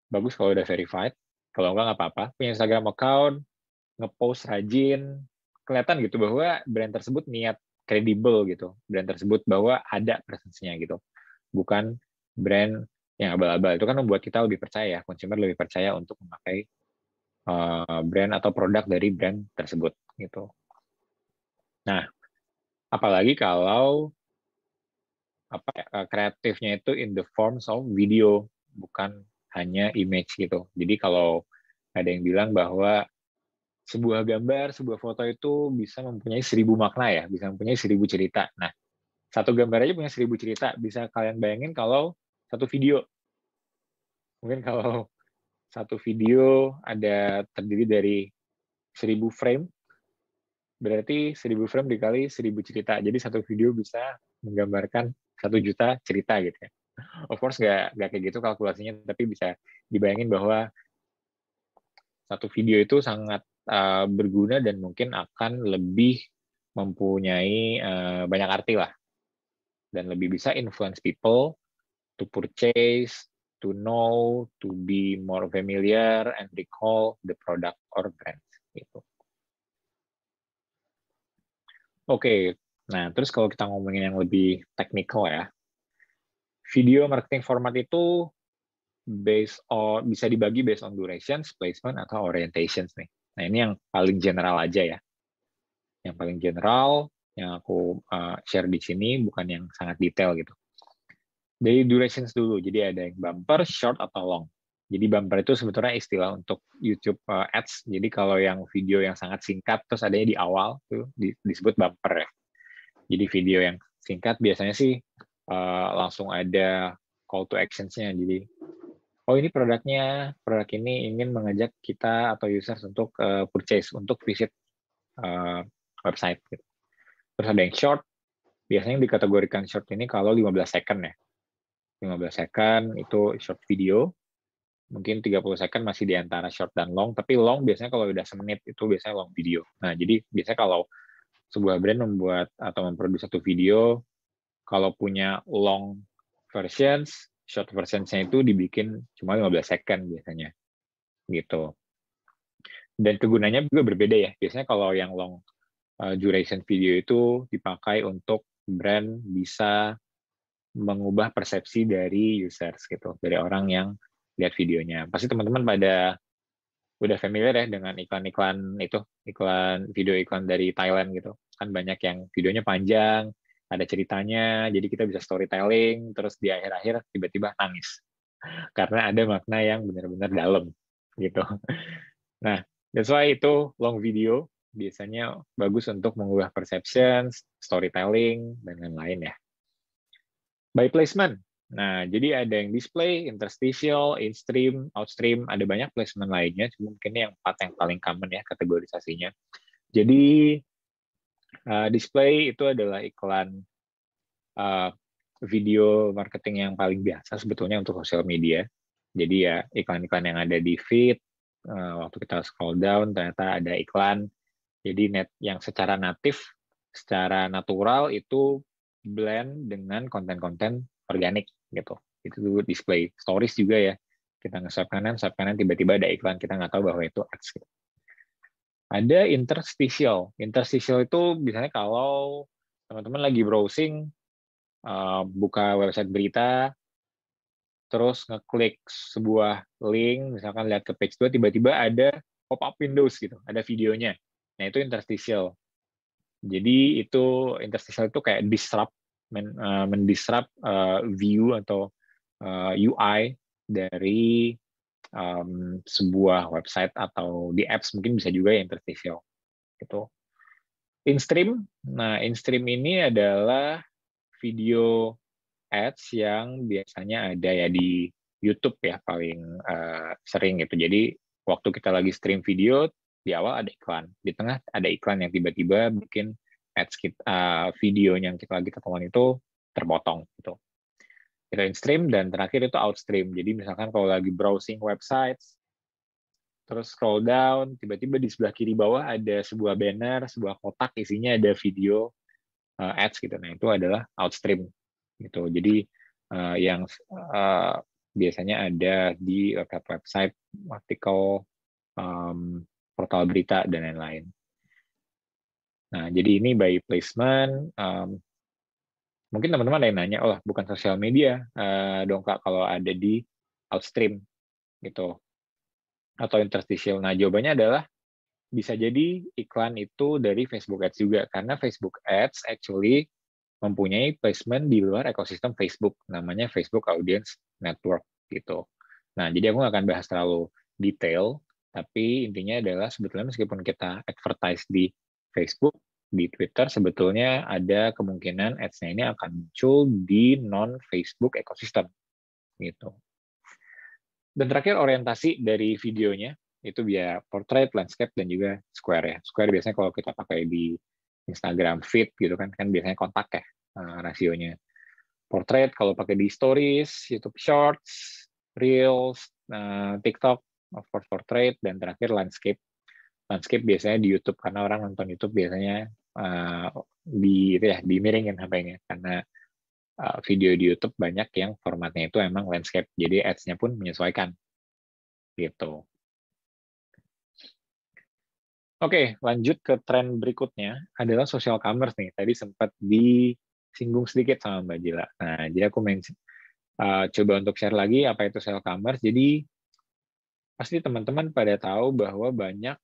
S2: bagus kalau udah verified, kalau nggak apa-apa, punya Instagram account, ngepost rajin, kelihatan gitu bahwa brand tersebut niat kredibel gitu, brand tersebut bahwa ada presence-nya gitu, bukan brand yang abal-abal. Itu kan membuat kita lebih percaya, consumer lebih percaya untuk memakai brand atau produk dari brand tersebut gitu. Nah, apalagi kalau kreatifnya itu in the forms of video, bukan hanya image gitu. Jadi kalau ada yang bilang bahwa sebuah gambar, sebuah foto itu bisa mempunyai 1000 makna ya, bisa mempunyai 1000 cerita. Nah, Satu gambar aja punya 1000 cerita. Bisa kalian bayangin kalau satu video. Mungkin kalau satu video ada terdiri dari 1000 frame, berarti 1000 frame dikali 1000 cerita. Jadi satu video bisa menggambarkan 1 juta cerita gitu ya. Of course nggak kayak gitu kalkulasinya, tapi bisa dibayangin bahwa satu video itu sangat berguna dan mungkin akan lebih mempunyai banyak arti lah, dan lebih bisa influence people to purchase, to know, to be more familiar, and recall the product or brand. Gitu. Oke, nah terus kalau kita ngomongin yang lebih teknikal ya, video marketing format itu bisa dibagi based on durations, placement, atau orientations nih. Nah ini yang paling general aja ya. Yang paling general yang aku share di sini bukan yang sangat detail gitu. Dari durations dulu, jadi ada yang bumper, short, atau long. Jadi bumper itu sebetulnya istilah untuk YouTube ads. Jadi kalau yang video yang sangat singkat, terus adanya di awal, tuh disebut bumper ya. Jadi video yang singkat biasanya sih langsung ada call to actions-nya. Jadi, oh ini produknya, produk ini ingin mengajak kita atau users untuk purchase, untuk visit website. Gitu. Terus ada yang short, biasanya dikategorikan short ini kalau 15 second ya. 15 second itu short video, mungkin 30 second masih di antara short dan long, tapi long biasanya kalau udah semenit itu biasanya long video. Nah, jadi biasanya kalau sebuah brand membuat atau memproduksi satu video, kalau punya long versions, short versions-nya itu dibikin cuma 15 second biasanya. Gitu. Dan kegunaannya juga berbeda ya. Biasanya kalau yang long duration video itu dipakai untuk brand bisa mengubah persepsi dari users gitu, dari orang yang lihat videonya. Pasti teman-teman pada udah familiar ya dengan iklan-iklan itu, video iklan dari Thailand gitu. Kan banyak yang videonya panjang, ada ceritanya, jadi kita bisa storytelling, terus di akhir-akhir tiba-tiba nangis. Karena ada makna yang benar-benar dalam gitu. Nah, that's why itu long video biasanya bagus untuk mengubah perceptions, storytelling, dan lain-lain ya. By placement. Nah, jadi ada yang display, interstitial, in-stream, outstream, ada banyak placement lainnya, cuma mungkin yang 4 yang paling common ya kategorisasinya. Jadi, display itu adalah iklan video marketing yang paling biasa sebetulnya untuk sosial media. Jadi ya iklan-iklan yang ada di feed, waktu kita scroll down ternyata ada iklan. Jadi yang secara natif, secara natural itu blend dengan konten-konten organik gitu. Itu display. Stories juga ya. Kita nge-swipe kanan, tiba-tiba ada iklan, kita nggak tahu bahwa itu ads. Gitu. Ada interstitial. Interstitial itu biasanya kalau teman-teman lagi browsing, buka website berita, terus ngeklik sebuah link, misalkan lihat ke page 2, tiba-tiba ada pop-up Windows gitu, ada videonya. Nah, itu interstitial. Jadi itu interstitial itu kayak mendisrupt view atau UI dari sebuah website atau di apps, mungkin bisa juga ya interstitial. Gitu. In-stream, nah in-stream ini adalah video ads yang biasanya ada ya di YouTube ya paling sering gitu. Jadi waktu kita lagi stream video, di awal ada iklan, di tengah ada iklan yang tiba-tiba bikin ads videonya yang kita lagi tonton itu terpotong gitu. Kita in-stream dan terakhir itu outstream. Jadi misalkan kalau lagi browsing websites, terus scroll down, tiba-tiba di sebelah kiri bawah ada sebuah banner, sebuah kotak isinya ada video ads gitu. Nah itu adalah outstream gitu. Jadi yang biasanya ada di website, artikel, portal berita, dan lain-lain. Nah, jadi ini by placement. Mungkin teman-teman ada yang nanya, oh bukan sosial media dong Kak kalau ada di outstream gitu atau interstitial. Nah, jawabannya adalah bisa jadi iklan itu dari Facebook Ads juga, karena Facebook Ads actually mempunyai placement di luar ekosistem Facebook, namanya Facebook Audience Network gitu. Nah, jadi aku nggak akan bahas terlalu detail, tapi intinya adalah sebetulnya meskipun kita advertise di Facebook, di Twitter, sebetulnya ada kemungkinan ads-nya ini akan muncul di non-Facebook ekosistem gitu. Dan terakhir orientasi dari videonya itu via portrait, landscape, dan juga square ya. Square biasanya kalau kita pakai di Instagram feed gitu kan biasanya kontak ya rasionya. Portrait kalau pakai di stories, YouTube Shorts, Reels, TikTok, of course portrait, dan terakhir landscape. Landscape biasanya di YouTube karena orang nonton YouTube biasanya dimiringin HP-nya karena video di YouTube banyak yang formatnya itu emang landscape, jadi ads-nya pun menyesuaikan gitu. Oke, lanjut ke tren berikutnya adalah social commerce nih. Tadi sempat disinggung sedikit sama Mbak Jila. Nah, jadi aku coba untuk share lagi apa itu social commerce. Jadi pasti teman-teman pada tahu bahwa banyak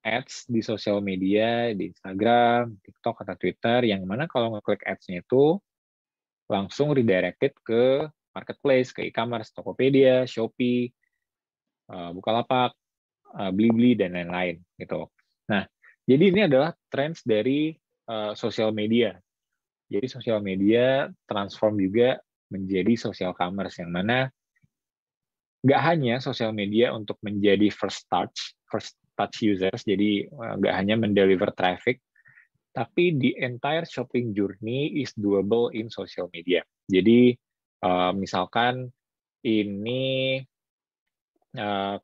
S2: ads di sosial media, di Instagram, TikTok, atau Twitter, yang mana kalau ngeklik ads-nya itu langsung redirected ke marketplace, ke e-commerce, Tokopedia, Shopee, Bukalapak, Blibli, dan lain-lain gitu. Nah, jadi ini adalah trends dari sosial media. Jadi sosial media transform juga menjadi social commerce, yang mana nggak hanya sosial media untuk menjadi first touch users, jadi nggak hanya mendeliver traffic, tapi the entire shopping journey is doable in social media. Jadi misalkan ini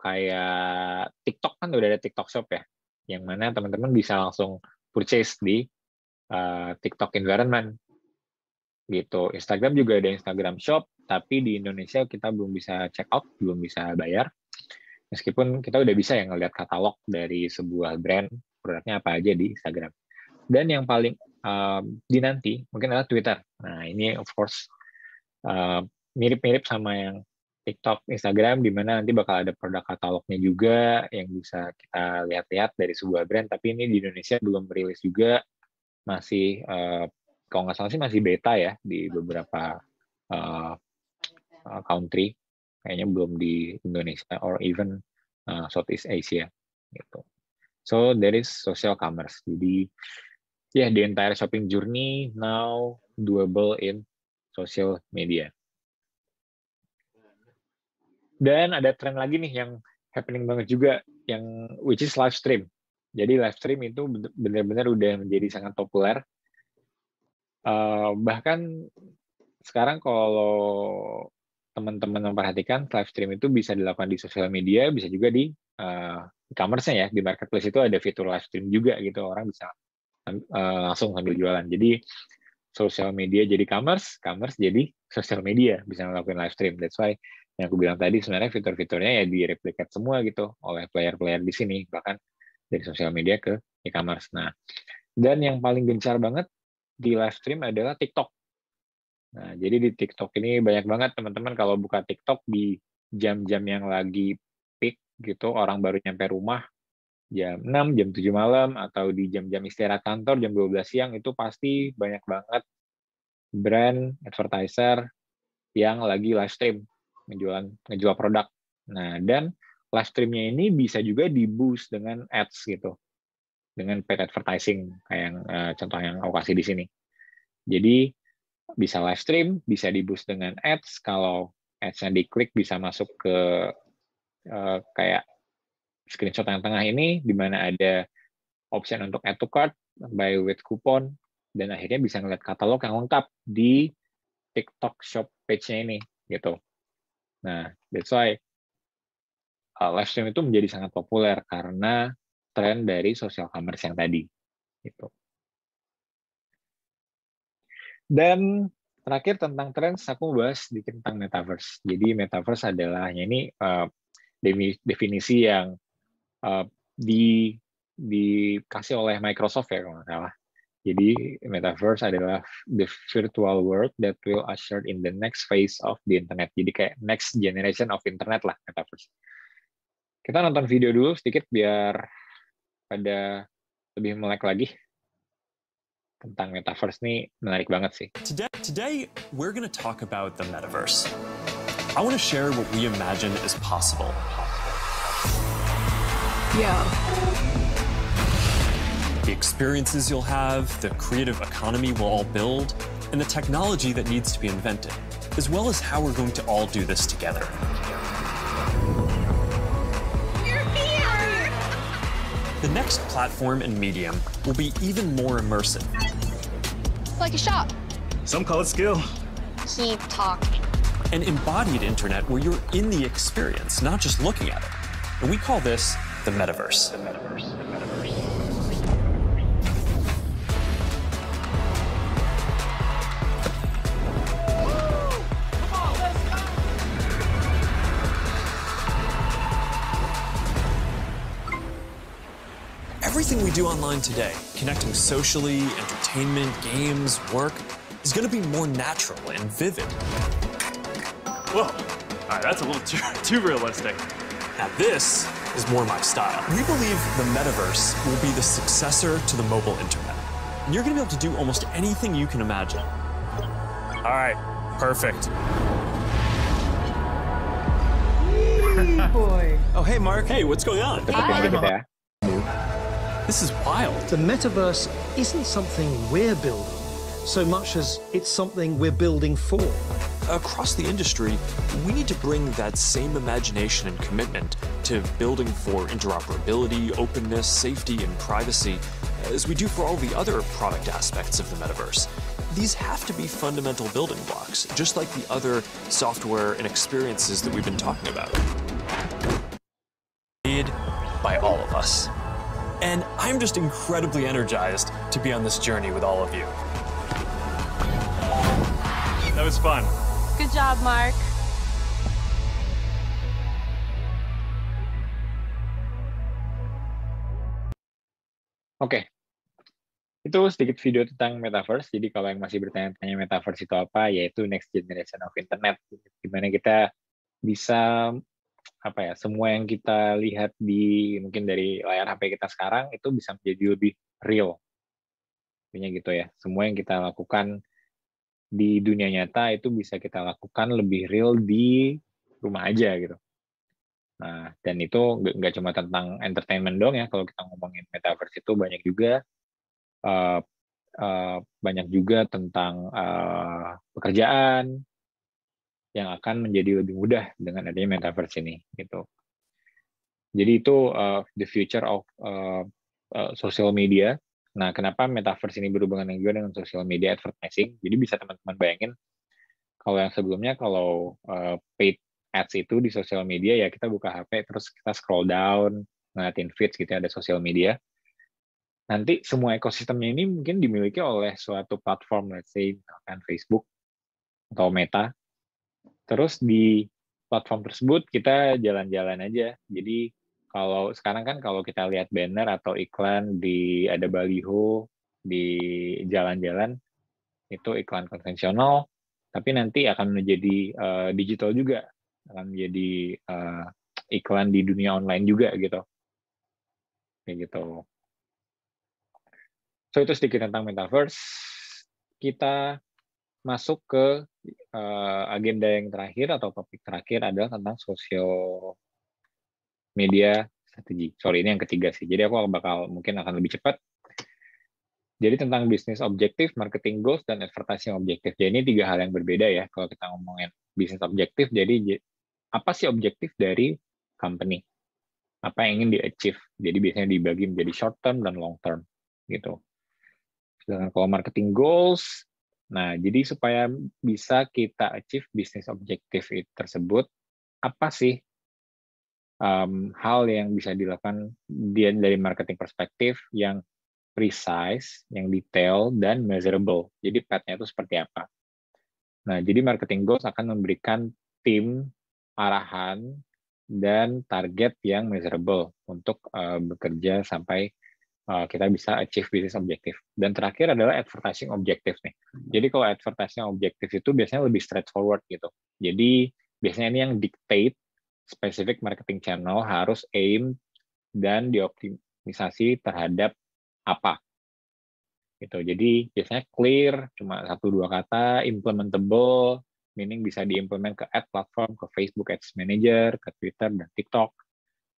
S2: kayak TikTok kan udah ada TikTok Shop ya, yang mana teman-teman bisa langsung purchase di TikTok environment gitu. Instagram juga ada Instagram Shop, tapi di Indonesia kita belum bisa check out, belum bisa bayar. Meskipun kita udah bisa ya ngelihat katalog dari sebuah brand, produknya apa aja di Instagram. Dan yang paling dinanti mungkin adalah Twitter. Nah, ini of course mirip-mirip sama yang TikTok, Instagram, di mana nanti bakal ada produk katalognya juga yang bisa kita lihat-lihat dari sebuah brand, tapi ini di Indonesia belum rilis juga, masih kalau nggak salah sih masih beta ya di beberapa country, kayaknya belum di Indonesia or even Southeast Asia gitu. So there is social commerce. Jadi the entire shopping journey now doable in social media. Dan ada tren lagi nih yang happening banget juga, yang which is live stream. Jadi live stream itu benar-benar udah menjadi sangat populer. Bahkan sekarang kalau teman-teman memperhatikan, live stream itu bisa dilakukan di sosial media, bisa juga di e-commerce-nya ya. Di marketplace itu ada fitur live stream juga gitu, orang bisa langsung sambil jualan. Jadi sosial media jadi commerce jadi sosial media, bisa ngelakuin live stream. That's why yang aku bilang tadi, sebenarnya fitur-fiturnya ya di-replicate semua gitu oleh player-player di sini, bahkan dari sosial media ke e-commerce. Nah, dan yang paling gencar banget di live stream adalah TikTok. Nah, jadi di TikTok ini banyak banget teman-teman kalau buka TikTok di jam-jam yang lagi peak gitu, orang baru nyampe rumah jam 6, jam 7 malam, atau di jam-jam istirahat kantor jam 12 siang, itu pasti banyak banget brand, advertiser yang lagi live stream ngejual produk. Nah, dan live streamnya ini bisa juga di-boost dengan ads gitu, dengan paid advertising kayak yang contoh yang aku kasih di sini. Jadi bisa live stream, bisa di-boost dengan ads. Kalau ads-nya diklik bisa masuk ke kayak screenshot yang tengah ini, di mana ada option untuk add to cart, buy with coupon, dan akhirnya bisa ngeliat katalog yang lengkap di TikTok Shop page-nya ini gitu. Nah, that's why live stream itu menjadi sangat populer karena tren dari social commerce yang tadi. Gitu. Dan terakhir tentang tren, aku bahas sedikit tentang metaverse. Jadi metaverse adalah ini definisi yang dikasih oleh Microsoft ya kalau nggak salah. Jadi metaverse adalah the virtual world that will usher in the next phase of the internet. Jadi kayak next generation of internet lah metaverse. Kita nonton video dulu sedikit biar pada lebih melek lagi tentang metaverse, nih menarik banget sih.
S3: Today we're going to talk about the metaverse. I want to share what we imagine is possible. The experiences you'll have, the creative economy we'll all build, and the technology that needs to be invented, as well as how we're going to all do this together.
S4: You're here!
S3: The next platform and medium will be even more immersive.
S4: Like a shop.
S5: Some call it skill.
S4: Keep talking.
S3: An embodied internet where you're in the experience, not just looking at it. And we call this the metaverse. Everything we do online today, connecting socially, entertainment, games, work, is going to be more natural and vivid.
S5: Whoa, all right, that's a little too realistic.
S3: Now this is more my style. We believe the metaverse will be the successor to the mobile internet. And you're going to be able to do almost anything you can imagine. All right, perfect.
S6: Boy.
S3: Oh, hey, Mark. Hey, what's going on?
S2: Seperti yang kita
S3: This is wild.
S6: The metaverse isn't something we're building so much as it's something we're building for.
S3: Across the industry, we need to bring that same imagination and commitment to building for interoperability, openness, safety, and privacy as we do for all the other product aspects of the metaverse. These have to be fundamental building blocks, just like the other software and experiences that we've been talking about. Made by all of us. And I'm just incredibly energized to be on this journey with all of you.
S5: That was fun.
S4: Good job, Mark.
S2: Oke, itu sedikit video tentang metaverse. Jadi kalau yang masih bertanya-tanya metaverse itu apa, yaitu next generation of internet, di mana kita bisa semua yang kita lihat di mungkin dari layar HP kita sekarang itu bisa menjadi lebih real. Intinya gitu ya. Semua yang kita lakukan di dunia nyata itu bisa kita lakukan lebih real di rumah aja gitu. Nah, dan itu nggak cuma tentang entertainment dong ya. Kalau kita ngomongin metaverse itu banyak juga tentang pekerjaan yang akan menjadi lebih mudah dengan adanya metaverse ini gitu. Jadi itu the future of social media. Nah, kenapa metaverse ini berhubungan juga dengan social media advertising? Jadi bisa teman-teman bayangin kalau yang sebelumnya kalau paid ads itu di social media ya kita buka HP terus kita scroll down ngeliatin feeds gitu ada social media. Nanti semua ekosistemnya ini mungkin dimiliki oleh suatu platform, let's say misalkan Facebook atau Meta. Terus di platform tersebut kita jalan-jalan aja. Jadi kalau sekarang kan kalau kita lihat banner atau iklan ada baliho di jalan-jalan itu iklan konvensional, tapi nanti akan menjadi digital juga, akan menjadi iklan di dunia online juga gitu. Kayak gitu. So itu sedikit tentang metaverse. Kita masuk ke agenda yang terakhir atau topik terakhir adalah tentang social media strategi. Sorry, ini yang ketiga sih. Jadi aku mungkin akan lebih cepat. Jadi tentang bisnis objektif, marketing goals, dan advertising objektif. Jadi ini tiga hal yang berbeda ya kalau kita ngomongin bisnis objektif. Jadi apa sih objektif dari company? Apa yang ingin di-achieve? Jadi biasanya dibagi menjadi short term dan long term gitu. Sedangkan kalau marketing goals, nah, jadi supaya bisa kita achieve bisnis objektif tersebut, apa sih hal yang bisa dilakukan dari marketing perspektif yang precise, yang detail, dan measurable. Jadi path-nya itu seperti apa. Nah, jadi marketing goals akan memberikan tim arahan dan target yang measurable untuk bekerja sampai kita bisa achieve business objektif. Dan terakhir adalah advertising objektif nih. Jadi kalau advertising objektif itu biasanya lebih straightforward gitu. Jadi biasanya ini yang dictate specific marketing channel harus aim dan dioptimisasi terhadap apa. Gitu. Jadi biasanya clear, cuma 1-2 kata, implementable, meaning bisa diimplement ke ad platform, ke Facebook Ads Manager, ke Twitter dan TikTok.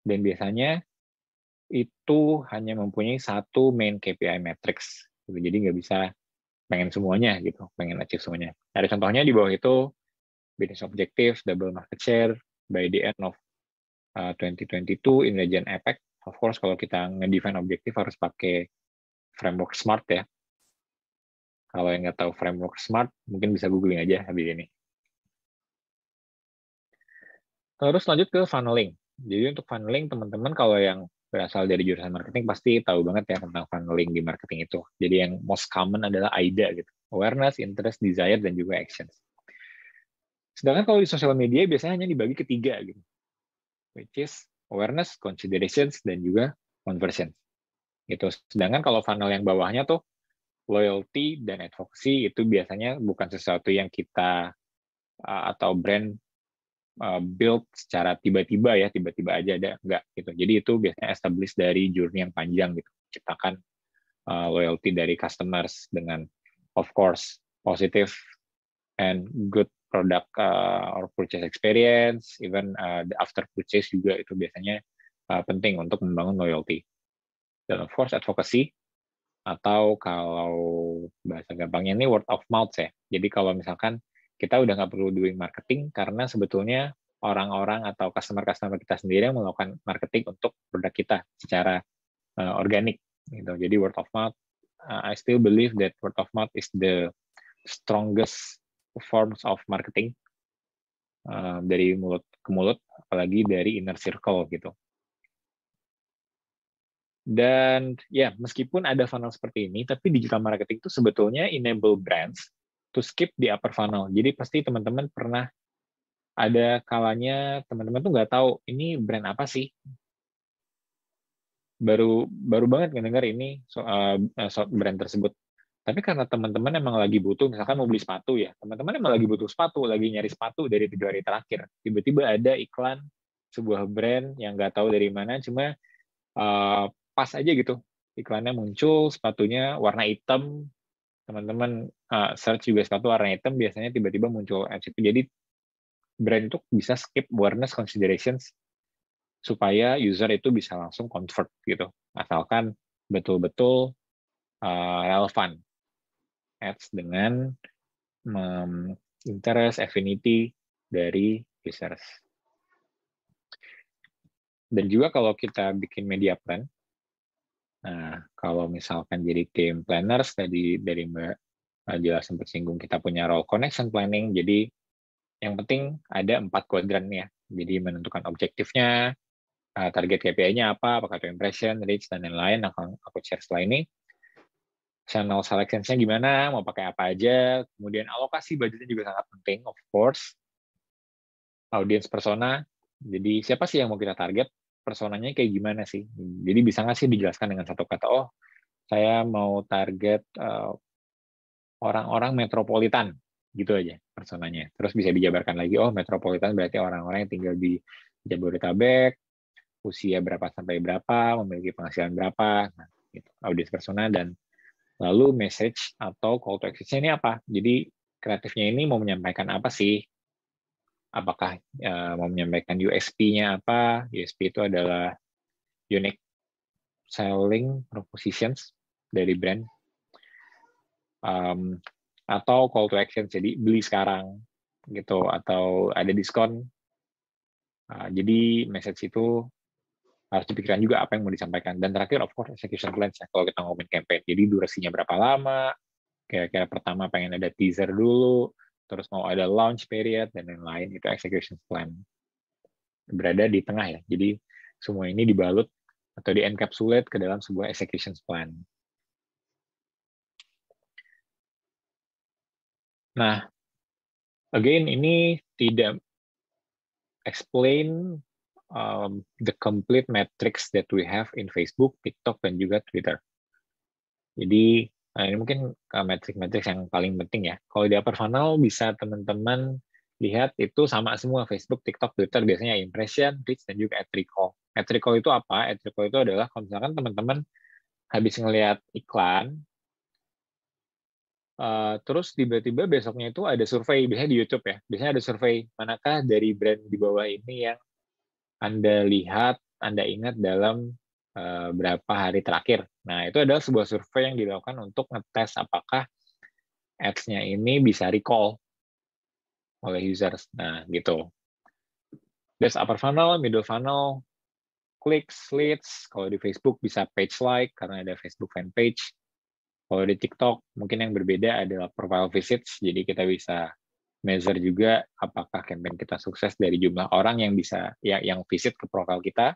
S2: Dan biasanya itu hanya mempunyai satu main KPI matrix. Jadi nggak bisa pengen semuanya gitu, pengen achieve semuanya. Ada contohnya di bawah itu business objective, double market share by the end of 2022 in region APAC. Of course, kalau kita nge-define objektif harus pakai framework SMART ya. Kalau yang nggak tahu framework SMART, mungkin bisa googling aja habis ini. Terus lanjut ke funneling. Jadi untuk funneling, teman-teman kalau yang berasal dari jurusan marketing pasti tahu banget ya tentang funneling di marketing itu. Jadi yang most common adalah AIDA gitu. Awareness, interest, desire, dan juga actions. Sedangkan kalau di sosial media biasanya hanya dibagi ke 3 gitu. Which is awareness, considerations, dan juga conversion. Gitu. Sedangkan kalau funnel yang bawahnya tuh loyalty dan advocacy itu biasanya bukan sesuatu yang kita atau brand build secara tiba-tiba ya, tiba-tiba aja ada, enggak gitu. Jadi itu biasanya establish dari journey yang panjang gitu, ciptakan loyalty dari customers dengan of course positive and good product or purchase experience, even the after purchase juga itu biasanya penting untuk membangun loyalty. Dan of course advocacy, atau kalau bahasa gampangnya ini word of mouth ya. Jadi kalau misalkan kita udah nggak perlu doing marketing karena sebetulnya orang-orang atau customer-customer kita sendiri yang melakukan marketing untuk produk kita secara organik. Gitu. Jadi word of mouth, I still believe that word of mouth is the strongest forms of marketing dari mulut ke mulut, apalagi dari inner circle gitu. Dan ya, meskipun ada funnel seperti ini, tapi digital marketing itu sebetulnya enable brands to skip di upper funnel. Jadi pasti teman-teman pernah ada kalanya teman-teman tuh nggak tahu ini brand apa sih. Baru banget ngedengar ini soal brand tersebut. Tapi karena teman-teman emang lagi butuh, misalkan mau beli sepatu ya, teman-teman emang lagi butuh sepatu, lagi nyari sepatu dari 7 hari terakhir. Tiba-tiba ada iklan sebuah brand yang nggak tahu dari mana, cuma pas aja gitu iklannya muncul, sepatunya warna hitam, teman-teman search juga sepatu warna hitam, biasanya tiba-tiba muncul ads itu. Jadi brand itu bisa skip awareness considerations supaya user itu bisa langsung convert gitu, asalkan betul-betul relevan ads dengan interest, affinity dari users. Dan juga kalau kita bikin media plan, nah, kalau misalkan jadi tim planners, tadi dari Mbak jelas sempat singgung, kita punya role connection planning, jadi yang penting ada 4 kuadran ya. Jadi menentukan objektifnya, target KPI-nya apa, apakah itu impression, reach, dan lain-lain, akan aku share setelah ini. Channel selection-nya gimana, mau pakai apa aja, kemudian alokasi budgetnya juga sangat penting, of course. Audience persona, jadi siapa sih yang mau kita target, personanya kayak gimana sih? Jadi bisa nggak sih dijelaskan dengan satu kata, oh saya mau target orang-orang metropolitan, gitu aja personanya. Terus bisa dijabarkan lagi, oh metropolitan berarti orang-orang yang tinggal di Jabodetabek, usia berapa sampai berapa, memiliki penghasilan berapa, nah, gitu. Audience persona, dan lalu message atau call to action-nya ini apa? Jadi kreatifnya ini mau menyampaikan apa sih? Apakah mau menyampaikan USP-nya apa? USP itu adalah unique selling propositions dari brand, atau call to action, jadi beli sekarang gitu, atau ada diskon. Jadi message itu harus dipikirkan juga apa yang mau disampaikan. Dan terakhir of course execution plan ya, kalau kita ngomongin campaign. Jadi durasinya berapa lama, kira-kira pertama pengen ada teaser dulu, terus mau ada launch period, dan lain-lain, itu execution plan. Berada di tengah ya, jadi semua ini dibalut atau di-encapsulate ke dalam sebuah execution plan. Nah, again, ini tidak explain the complete metrics that we have in Facebook, TikTok, dan juga Twitter. Jadi, ini mungkin metrik-metrik yang paling penting ya. Kalau di upper funnel bisa teman-teman lihat itu sama semua, Facebook, TikTok, Twitter, biasanya impression, reach, dan juga ad recall. Ad recall itu apa? Ad recall itu adalah kalau misalkan teman-teman habis ngelihat iklan, terus tiba-tiba besoknya itu ada survei, biasanya di YouTube ya, biasanya ada survei, manakah dari brand di bawah ini yang Anda lihat, Anda ingat dalam berapa hari terakhir. Nah, itu adalah sebuah survei yang dilakukan untuk ngetes apakah ads-nya ini bisa recall oleh users. Nah, gitu. There's upper funnel, middle funnel, clicks, leads. Kalau di Facebook bisa page like karena ada Facebook fan page. Kalau di TikTok mungkin yang berbeda adalah profile visits. Jadi kita bisa measure juga apakah campaign kita sukses dari jumlah orang yang bisa yang visit ke profile kita.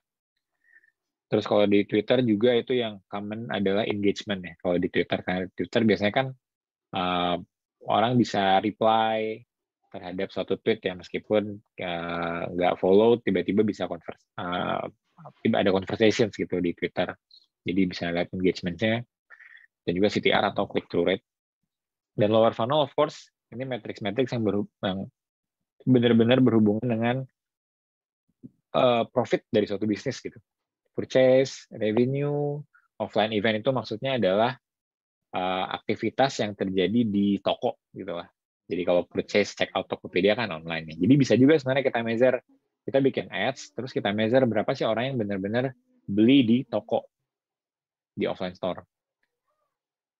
S2: Terus kalau di Twitter juga itu yang common adalah engagement ya. Kalau di Twitter, karena Twitter biasanya kan orang bisa reply terhadap suatu tweet ya, meskipun nggak follow, tiba-tiba bisa ada conversations gitu di Twitter. Jadi bisa lihat engagement-nya, dan juga CTR atau click-through rate. Dan lower funnel, of course, ini matrix-matrix yang benar-benar berhubungan dengan profit dari suatu bisnis gitu. Purchase, revenue, offline event itu maksudnya adalah aktivitas yang terjadi di toko gitu lah. Jadi kalau purchase, check out Tokopedia kan online nih. Jadi bisa juga sebenarnya kita measure, kita bikin ads, terus kita measure berapa sih orang yang benar-benar beli di toko, di offline store.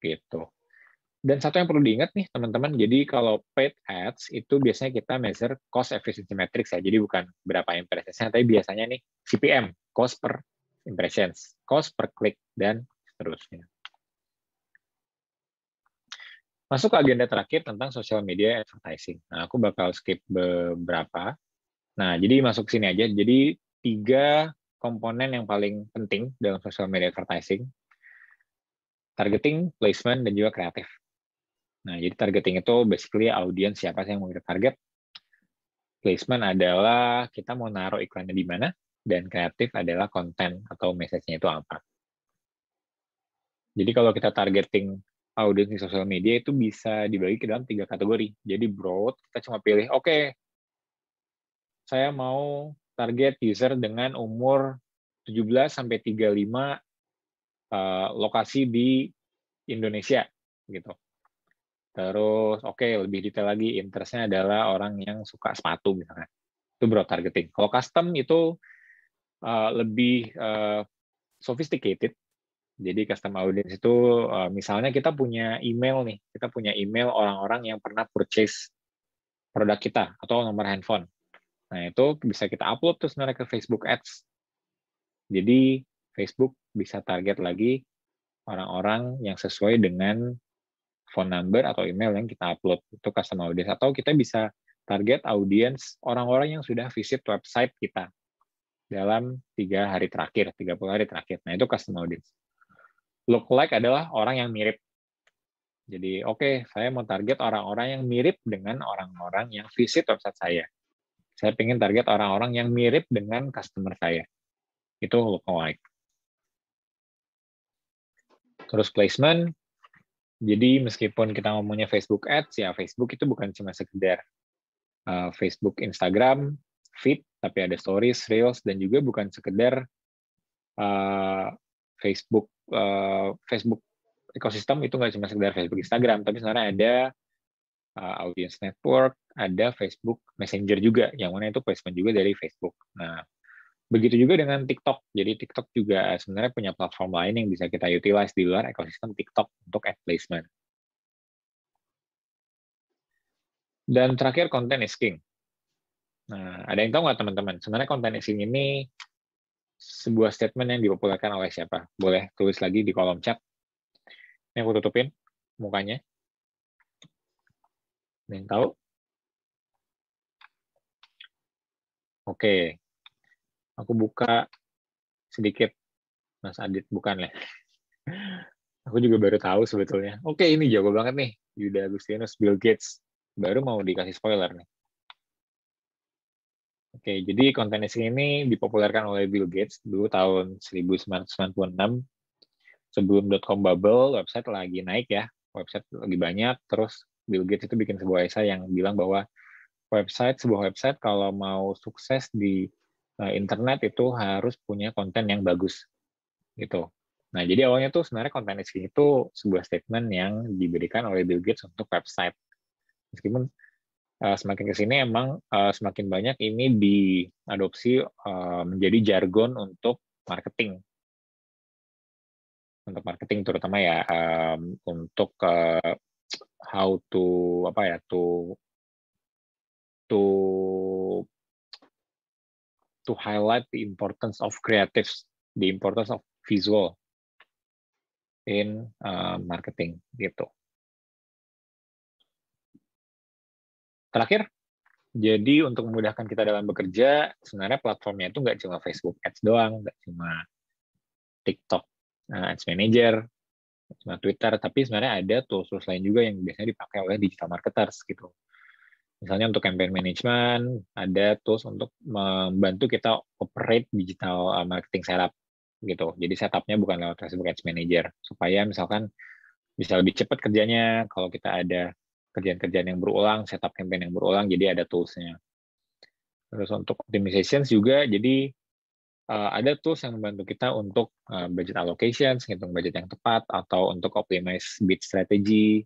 S2: Gitu. Dan satu yang perlu diingat nih teman-teman, jadi kalau paid ads itu biasanya kita measure cost efficiency matrix ya. Jadi bukan berapa impression-nya, tapi biasanya nih CPM, cost per impressions, cost per click, dan seterusnya. Masuk ke agenda terakhir tentang social media advertising. Nah, aku bakal skip beberapa. Nah, jadi masuk sini aja. Jadi 3 komponen yang paling penting dalam social media advertising. Targeting, placement, dan juga kreatif. Nah, jadi targeting itu basically audience siapa sih yang mau kita target. Placement adalah kita mau naruh iklannya di mana, dan kreatif adalah konten atau message-nya itu apa. Jadi kalau kita targeting audiens di sosial media itu bisa dibagi ke dalam 3 kategori. Jadi broad, kita cuma pilih, oke, saya mau target user dengan umur 17-35 lokasi di Indonesia, gitu. Terus, oke, lebih detail lagi, interest-nya adalah orang yang suka sepatu, misalnya. Itu broad targeting. Kalau custom itu lebih sophisticated. Jadi custom audience itu misalnya kita punya email nih, kita punya email orang-orang yang pernah purchase produk kita atau nomor handphone. Nah, itu bisa kita upload terus sebenarnya ke Facebook Ads. Jadi Facebook bisa target lagi orang-orang yang sesuai dengan phone number atau email yang kita upload, itu custom audience. Atau kita bisa target audience orang-orang yang sudah visit website kita dalam 3 hari terakhir, 30 hari terakhir. Nah, itu custom audience. Lookalike adalah orang yang mirip. Jadi, oke, saya mau target orang-orang yang mirip dengan orang-orang yang visit website saya. Saya ingin target orang-orang yang mirip dengan customer saya. Itu lookalike. Terus placement. Jadi, meskipun kita ngomongnya Facebook Ads, ya Facebook itu bukan cuma sekedar Facebook, Instagram, feed, tapi ada stories, reels, dan juga bukan sekedar Facebook ekosistem itu nggak cuma sekedar Facebook, Instagram, tapi sebenarnya ada audience network, ada Facebook Messenger juga, yang mana itu placement juga dari Facebook. Nah, begitu juga dengan TikTok. Jadi TikTok juga sebenarnya punya platform lain yang bisa kita utilize di luar ekosistem TikTok untuk ad placement. Dan terakhir, content is king. Nah, ada yang tahu nggak teman-teman? Sebenarnya content is king ini sebuah statement yang dipopulerkan oleh siapa? Boleh tulis lagi di kolom chat. Ini aku tutupin mukanya. Ada yang tahu? Oke. Aku buka sedikit. Mas Adit, bukan ya? Aku juga baru tahu sebetulnya. Oke, ini jago banget nih. Yuda Agustinus, Bill Gates. Baru mau dikasih spoiler nih. Oke, jadi konten ini dipopulerkan oleh Bill Gates dulu tahun 1996. Sebelum .com bubble, website lagi naik ya. Website lagi banyak, terus Bill Gates itu bikin sebuah essay yang bilang bahwa sebuah website kalau mau sukses di internet itu harus punya konten yang bagus. Gitu. Nah, jadi awalnya tuh sebenarnya konten itu sebuah statement yang diberikan oleh Bill Gates untuk website. Meskipun semakin ke sini emang semakin banyak ini diadopsi menjadi jargon untuk marketing. untuk marketing terutama ya, untuk how to to highlight the importance of creatives, the importance of visual in marketing gitu. Terakhir, jadi untuk memudahkan kita dalam bekerja, sebenarnya platformnya itu nggak cuma Facebook Ads doang, nggak cuma TikTok Ads Manager, nggak cuma Twitter, tapi sebenarnya ada tools lain juga yang biasanya dipakai oleh digital marketers gitu. Misalnya untuk campaign management, ada tools untuk membantu kita operate digital marketing setup gitu. Jadi setupnya bukan lewat Facebook Ads Manager, supaya misalkan bisa lebih cepat kerjanya kalau kita ada kerjaan-kerjaan yang berulang, setup campaign yang berulang, jadi ada tools-nya. Terus untuk optimizations juga, jadi ada tools yang membantu kita untuk budget allocations, ngitung budget yang tepat, atau untuk optimize bid strategy,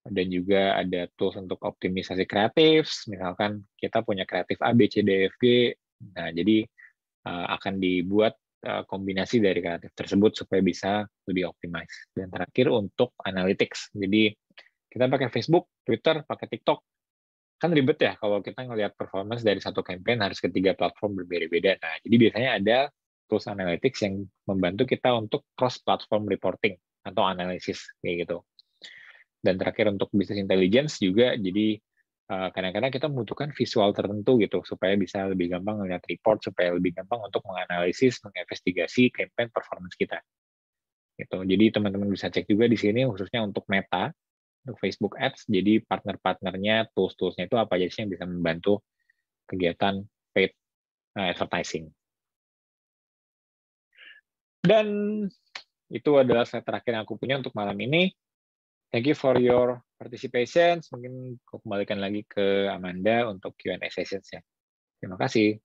S2: dan juga ada tools untuk optimisasi kreatif, misalkan kita punya kreatif A, B, C, D, F, G, nah jadi akan dibuat kombinasi dari kreatif tersebut supaya bisa lebih optimize. Dan terakhir untuk analytics. Jadi kita pakai Facebook, Twitter, pakai TikTok. Kan ribet ya kalau kita ngelihat performance dari satu campaign harus ke 3 platform berbeda-beda. Nah, jadi biasanya ada tools analytics yang membantu kita untuk cross-platform reporting atau analisis kayak gitu. Dan terakhir untuk business intelligence juga, jadi kadang-kadang kita membutuhkan visual tertentu gitu supaya bisa lebih gampang melihat report, supaya lebih gampang untuk menganalisis, menginvestigasi campaign performance kita. Gitu. Jadi teman-teman bisa cek juga di sini khususnya untuk Meta, untuk Facebook Ads. Jadi partner-partnernya, tools-toolsnya itu apa aja sih yang bisa membantu kegiatan paid advertising. Dan itu adalah slide terakhir yang aku punya untuk malam ini. Thank you for your participation. Mungkin aku kembalikan lagi ke Amanda untuk Q&A sessions-nya. Terima kasih.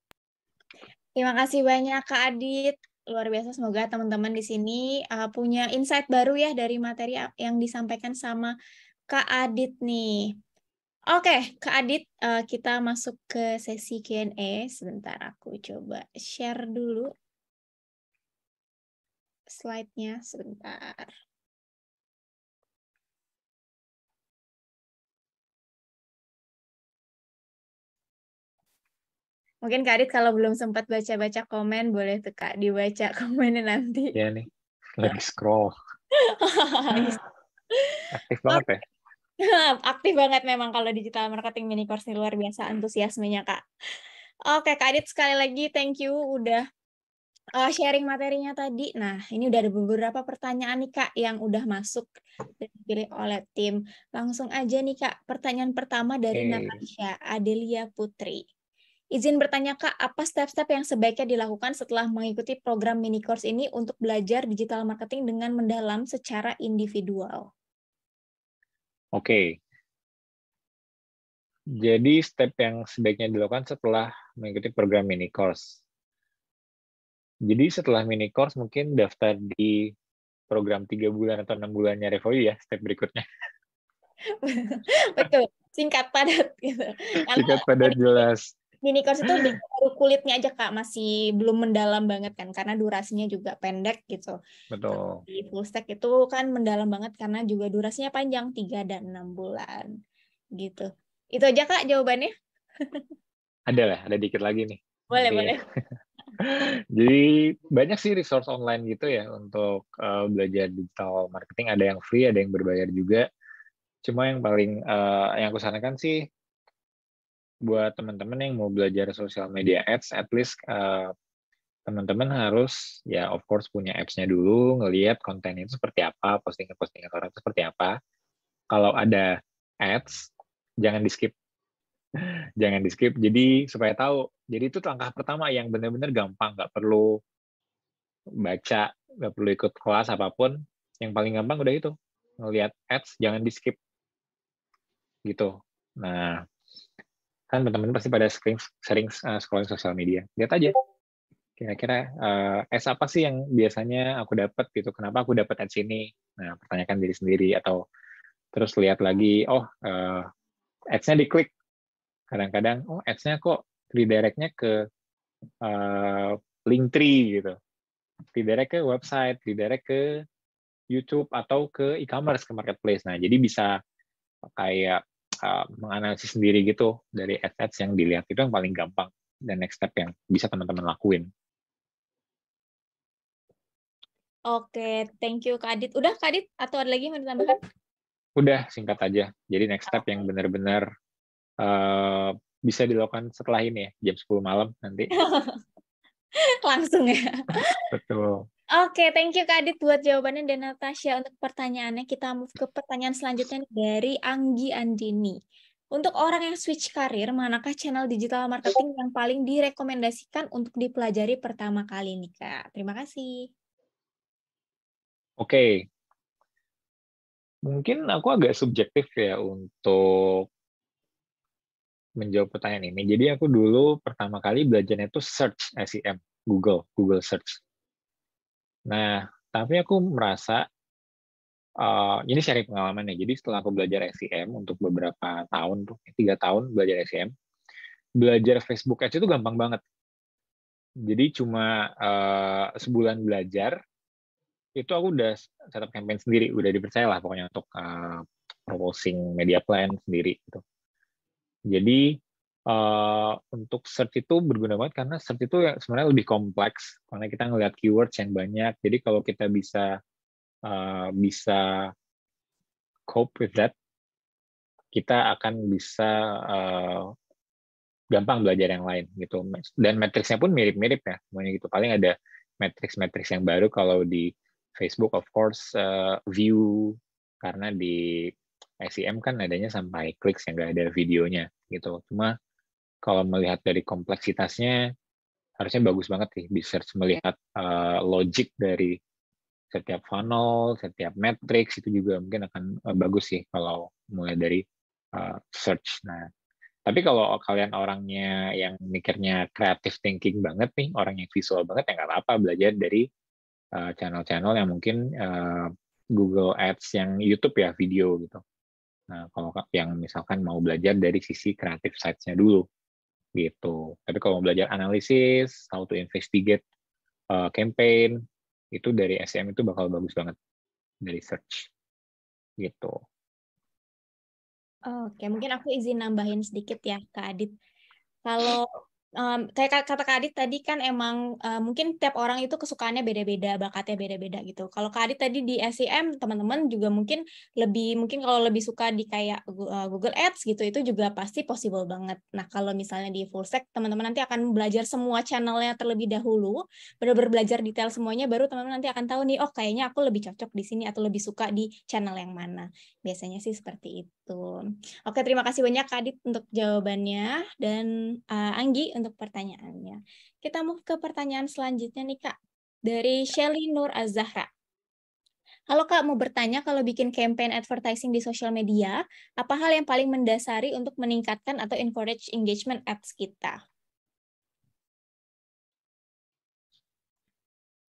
S1: Terima kasih banyak Kak Adit. Luar biasa, semoga teman-teman di sini punya insight baru ya dari materi yang disampaikan sama Kak Adit nih. Oke, Kak Adit, kita masuk ke sesi Q&A. Sebentar, aku coba share dulu slide-nya sebentar. Mungkin Kak Adit kalau belum sempat baca-baca komen, boleh tuh Kak dibaca komennya nanti.
S2: Ya nih, lagi scroll. Aktif banget ya.
S1: Aktif banget memang kalau digital marketing mini course ini, luar biasa antusiasmenya Kak. Oke Kak Adit, sekali lagi thank you udah sharing materinya tadi. Nah, ini udah ada beberapa pertanyaan nih Kak yang udah masuk dan dipilih oleh tim. Langsung aja nih Kak, pertanyaan pertama dari Natasha Adelia Putri. Izin bertanya Kak, apa step-step yang sebaiknya dilakukan setelah mengikuti program mini course ini untuk belajar digital marketing dengan mendalam secara individual?
S2: Oke. Jadi step yang sebaiknya dilakukan setelah mengikuti program mini course. Jadi setelah mini course mungkin daftar di program 3 bulan atau 6 bulannya Revoyu ya, step berikutnya.
S1: Betul, singkat padat gitu.
S2: Singkat padat jelas.
S1: Mini course itu baru kulitnya aja Kak, masih belum mendalam banget kan, karena durasinya juga pendek gitu.
S2: Betul.
S1: Di full stack itu kan mendalam banget karena juga durasinya panjang, 3 dan 6 bulan gitu. Itu aja Kak jawabannya?
S2: Ada dikit lagi nih.
S1: Boleh.
S2: Jadi banyak sih resource online gitu ya untuk belajar digital marketing. Ada yang free, ada yang berbayar juga. Cuma yang paling yang aku sarankan sih buat teman-teman yang mau belajar social media ads, at least teman-teman harus ya of course punya apps-nya dulu, ngelihat konten itu seperti apa, postingan-postingan orang itu seperti apa. Kalau ada ads, jangan di-skip. Jangan di-skip, jadi supaya tahu. Jadi itu langkah pertama yang benar-benar gampang, nggak perlu baca, nggak perlu ikut kelas apapun. Yang paling gampang udah itu, ngelihat ads, jangan di-skip. Gitu. Nah, kan teman-teman pasti pada sering scrolling sosial media. Lihat aja, kira-kira ads apa sih yang biasanya aku dapat gitu, kenapa aku dapat ads ini. Nah, pertanyakan diri sendiri, atau terus lihat lagi, ads-nya diklik. Kadang-kadang, ads-nya kok redirect-nya ke Linktree gitu. redirect ke website, redirect ke YouTube atau ke e-commerce, ke marketplace. Nah, jadi bisa kayak menganalisis sendiri gitu dari ads yang dilihat, itu yang paling gampang dan next step yang bisa teman-teman lakuin.
S1: Oke, thank you Kak Adit. Udah Kak Adit atau ada lagi yang mau ditambahkan?
S2: Udah, singkat aja. Jadi next step yang benar-benar bisa dilakukan setelah ini ya, jam 10 malam nanti.
S1: Langsung ya.
S2: Betul.
S1: Oke, thank you Kak Adit buat jawabannya dan Natasha untuk pertanyaannya. Kita move ke pertanyaan selanjutnya dari Anggi Andini. Untuk orang yang switch karir, manakah channel digital marketing yang paling direkomendasikan untuk dipelajari pertama kali nih Kak? Terima kasih.
S2: Oke. Mungkin aku agak subjektif ya untuk menjawab pertanyaan ini. Jadi aku dulu pertama kali belajarnya itu search SEM, Google Search. Nah, tapi aku merasa ini sharing pengalaman ya. Jadi setelah aku belajar SEM untuk beberapa tahun tuh, 3 tahun belajar SEM, belajar Facebook Ads itu gampang banget. Jadi cuma sebulan belajar, itu aku udah setup campaign sendiri, udah dipercaya lah pokoknya untuk proposing media plan sendiri gitu. Jadi untuk search itu berguna banget karena search itu sebenarnya lebih kompleks karena kita ngelihat keywords yang banyak. Jadi kalau kita bisa cope with that, kita akan bisa gampang belajar yang lain gitu. Dan matriksnya pun mirip-mirip ya semuanya gitu. Paling ada matriks yang baru kalau di Facebook of course view, karena di SEM kan adanya sampai clicks yang nggak ada videonya gitu. Cuma kalau melihat dari kompleksitasnya harusnya bagus banget sih di search, melihat logic dari setiap funnel, setiap matrix itu juga mungkin akan bagus sih kalau mulai dari search. Nah, tapi kalau kalian orangnya yang mikirnya creative thinking banget nih, orang yang visual banget, ya nggak apa-apa belajar dari channel-channel yang mungkin Google Ads yang YouTube ya, video gitu. Nah, kalau yang misalkan mau belajar dari sisi creative sides-nya dulu, gitu. Tapi kalau mau belajar analisis, how to investigate campaign, itu dari SEM itu bakal bagus banget dari search, gitu.
S1: Oke, mungkin aku izin nambahin sedikit ya, Kak Adit. Kalau kayak kata Kak Adit tadi kan emang mungkin tiap orang itu kesukaannya beda-beda, bakatnya beda-beda gitu. Kalau Kak Adit tadi di SEM, teman-teman juga mungkin kalau lebih suka di kayak Google Ads gitu, itu juga pasti possible banget. Nah, kalau misalnya di full stack, teman-teman nanti akan belajar semua channelnya terlebih dahulu, benar-benar belajar detail semuanya, baru teman-teman nanti akan tahu nih, oh kayaknya aku lebih cocok di sini atau lebih suka di channel yang mana. Biasanya sih seperti itu. Oke, terima kasih banyak Kak Adit untuk jawabannya dan Anggi untuk pertanyaannya. Kita move ke pertanyaan selanjutnya nih Kak. Dari Shelly Nur Azahra. Halo Kak, mau bertanya kalau bikin campaign advertising di sosial media, apa hal yang paling mendasari untuk meningkatkan atau encourage engagement ads kita?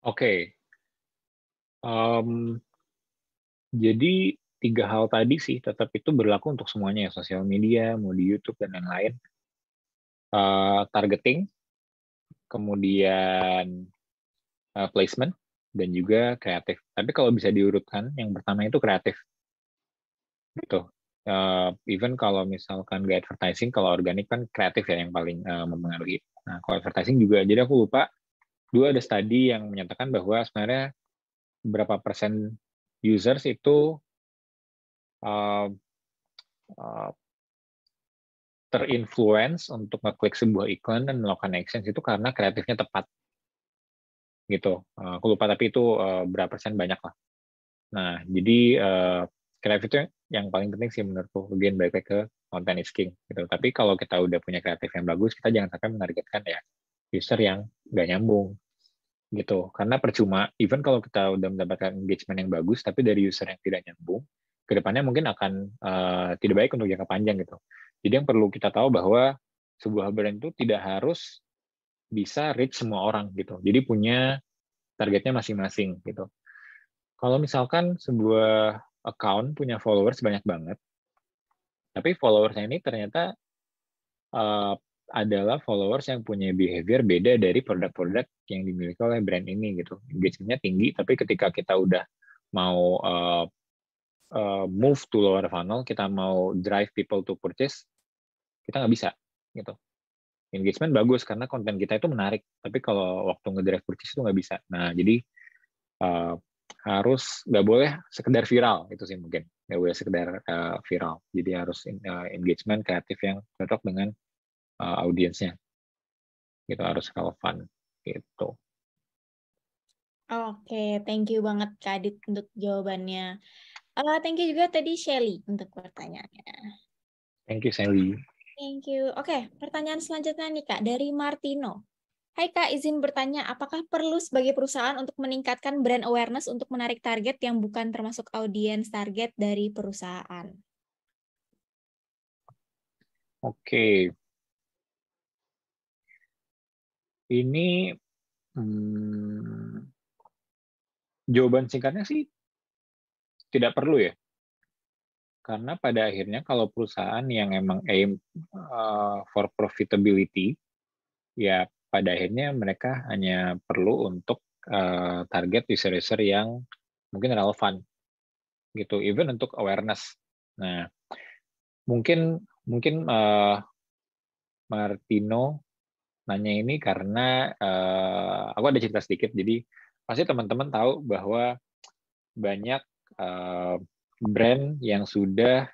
S2: Oke. Jadi 3 hal tadi sih tetap itu berlaku untuk semuanya ya, sosial media, mau di YouTube dan lain-lain. Targeting, kemudian placement, dan juga kreatif. Tapi kalau bisa diurutkan, yang pertama itu kreatif. Gitu. Even kalau misalkan nggak advertising, kalau organik kan kreatif ya yang paling mempengaruhi. Nah, kalau advertising juga, jadi aku lupa, dulu ada studi yang menyatakan bahwa sebenarnya berapa persen users itu terinfluence untuk ngeklik sebuah iklan dan melakukan actions itu karena kreatifnya tepat. Gitu. Aku lupa, tapi itu berapa persen, banyak lah. Nah, jadi kreatif itu yang paling penting sih menurutku. Again, balik ke content is king. Gitu. Tapi kalau kita udah punya kreatif yang bagus, kita jangan sampai menargetkan ya user yang nggak nyambung. Gitu. Karena percuma, even kalau kita udah mendapatkan engagement yang bagus, tapi dari user yang tidak nyambung, kedepannya mungkin akan tidak baik untuk jangka panjang gitu. Jadi yang perlu kita tahu bahwa sebuah brand itu tidak harus bisa reach semua orang gitu. Jadi punya targetnya masing-masing gitu. Kalau misalkan sebuah account punya followers banyak banget, tapi followersnya ini ternyata adalah followers yang punya behavior beda dari produk-produk yang dimiliki oleh brand ini gitu. Engagement-nya tinggi, tapi ketika kita udah mau move to lower funnel, kita mau drive people to purchase, kita nggak bisa gitu. Engagement bagus karena konten kita itu menarik, tapi kalau waktu ngedrive purchase itu nggak bisa. Nah, jadi harus nggak boleh sekedar viral, itu sih mungkin nggak boleh sekedar viral. Jadi harus engagement kreatif yang cocok dengan audiensnya, gitu, harus relevan gitu.
S1: Oke, thank you banget Kak Adit untuk jawabannya. Thank you juga tadi Shelly untuk pertanyaannya.
S2: Thank you Sally.
S1: Thank you. Oke, pertanyaan selanjutnya nih Kak dari Martino. Hai Kak, izin bertanya, apakah perlu sebagai perusahaan untuk meningkatkan brand awareness untuk menarik target yang bukan termasuk audiens target dari perusahaan?
S2: Oke. Ini jawaban singkatnya sih tidak perlu ya. Karena pada akhirnya kalau perusahaan yang emang aim for profitability, ya pada akhirnya mereka hanya perlu untuk target user-user yang mungkin relevan gitu, even untuk awareness. Nah, mungkin Martino nanya ini karena aku ada cerita sedikit. Jadi pasti teman-teman tahu bahwa banyak brand yang sudah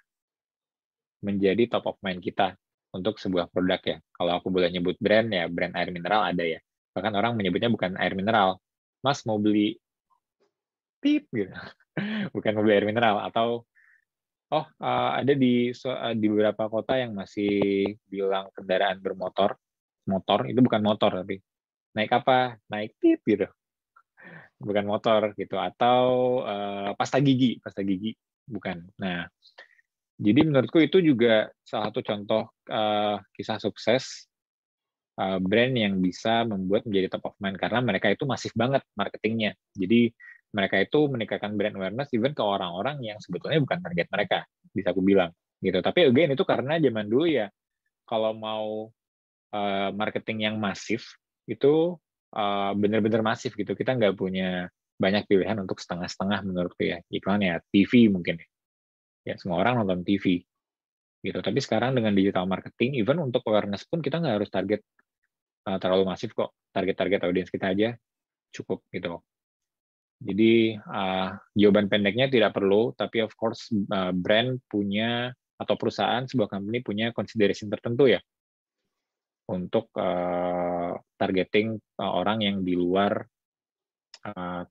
S2: menjadi top of mind kita untuk sebuah produk ya. Kalau aku boleh nyebut brand ya, brand air mineral ada ya. Bahkan orang menyebutnya bukan air mineral. Mas mau beli pip gitu. Bukan mau beli air mineral, atau ada di beberapa kota yang masih bilang kendaraan bermotor, motor itu bukan motor, tapi naik apa? Naik pip gitu. Bukan motor gitu, atau pasta gigi bukan. Nah, jadi menurutku itu juga salah satu contoh kisah sukses brand yang bisa membuat menjadi top of mind karena mereka itu masif banget marketingnya. Jadi mereka itu meningkatkan brand awareness even ke orang-orang yang sebetulnya bukan target mereka, bisa aku bilang gitu. Tapi again itu karena zaman dulu ya, kalau mau marketing yang masif itu benar-benar masif gitu. Kita nggak punya banyak pilihan untuk setengah-setengah menurutku ya. Iklan ya TV mungkin ya, semua orang nonton TV gitu. Tapi sekarang dengan digital marketing, even untuk awareness pun kita nggak harus target terlalu masif kok. Target audiens kita aja cukup gitu. Jadi jawaban pendeknya tidak perlu, tapi of course brand punya, atau perusahaan, sebuah company punya consideration tertentu ya untuk targeting orang yang di luar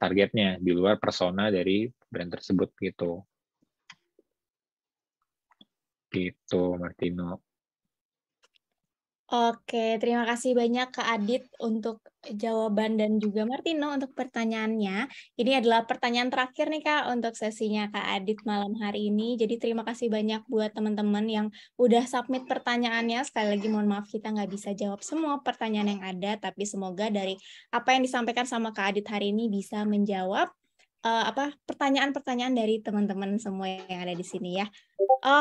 S2: targetnya, di luar persona dari brand tersebut gitu. Gitu, Martino.
S1: Oke, terima kasih banyak Kak Adit untuk jawaban dan juga Martino untuk pertanyaannya. Ini adalah pertanyaan terakhir nih Kak untuk sesinya Kak Adit malam hari ini. Jadi terima kasih banyak buat teman-teman yang udah submit pertanyaannya. Sekali lagi mohon maaf kita nggak bisa jawab semua pertanyaan yang ada, tapi semoga dari apa yang disampaikan sama Kak Adit hari ini bisa menjawab pertanyaan-pertanyaan dari teman-teman semua yang ada di sini ya.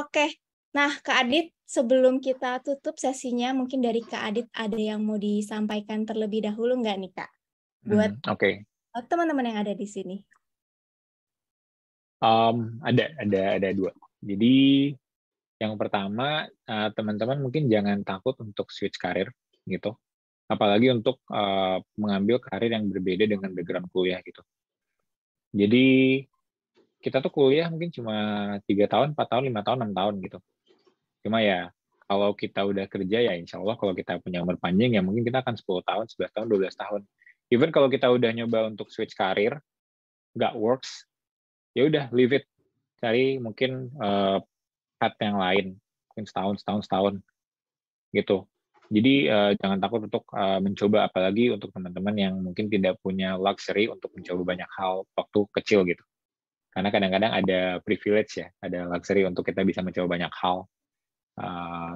S1: Oke. Nah, Kak Adit, sebelum kita tutup sesinya, mungkin dari Kak Adit ada yang mau disampaikan terlebih dahulu nggak nih, Kak? Buat teman-teman yang ada di sini.
S2: Ada dua. Jadi yang pertama, teman-teman mungkin jangan takut untuk switch karir gitu. Apalagi untuk mengambil karir yang berbeda dengan background kuliah gitu. Jadi kita tuh kuliah mungkin cuma 3 tahun, 4 tahun, 5 tahun, 6 tahun gitu. Cuma ya, kalau kita udah kerja ya insya Allah kalau kita punya umur panjang ya mungkin kita akan 10 tahun, 11 tahun, 12 tahun. Even kalau kita udah nyoba untuk switch karir, nggak works, ya udah leave it. Cari mungkin path yang lain, mungkin setahun gitu. Jadi jangan takut untuk mencoba, apalagi untuk teman-teman yang mungkin tidak punya luxury untuk mencoba banyak hal waktu kecil gitu. Karena kadang-kadang ada privilege ya, ada luxury untuk kita bisa mencoba banyak hal.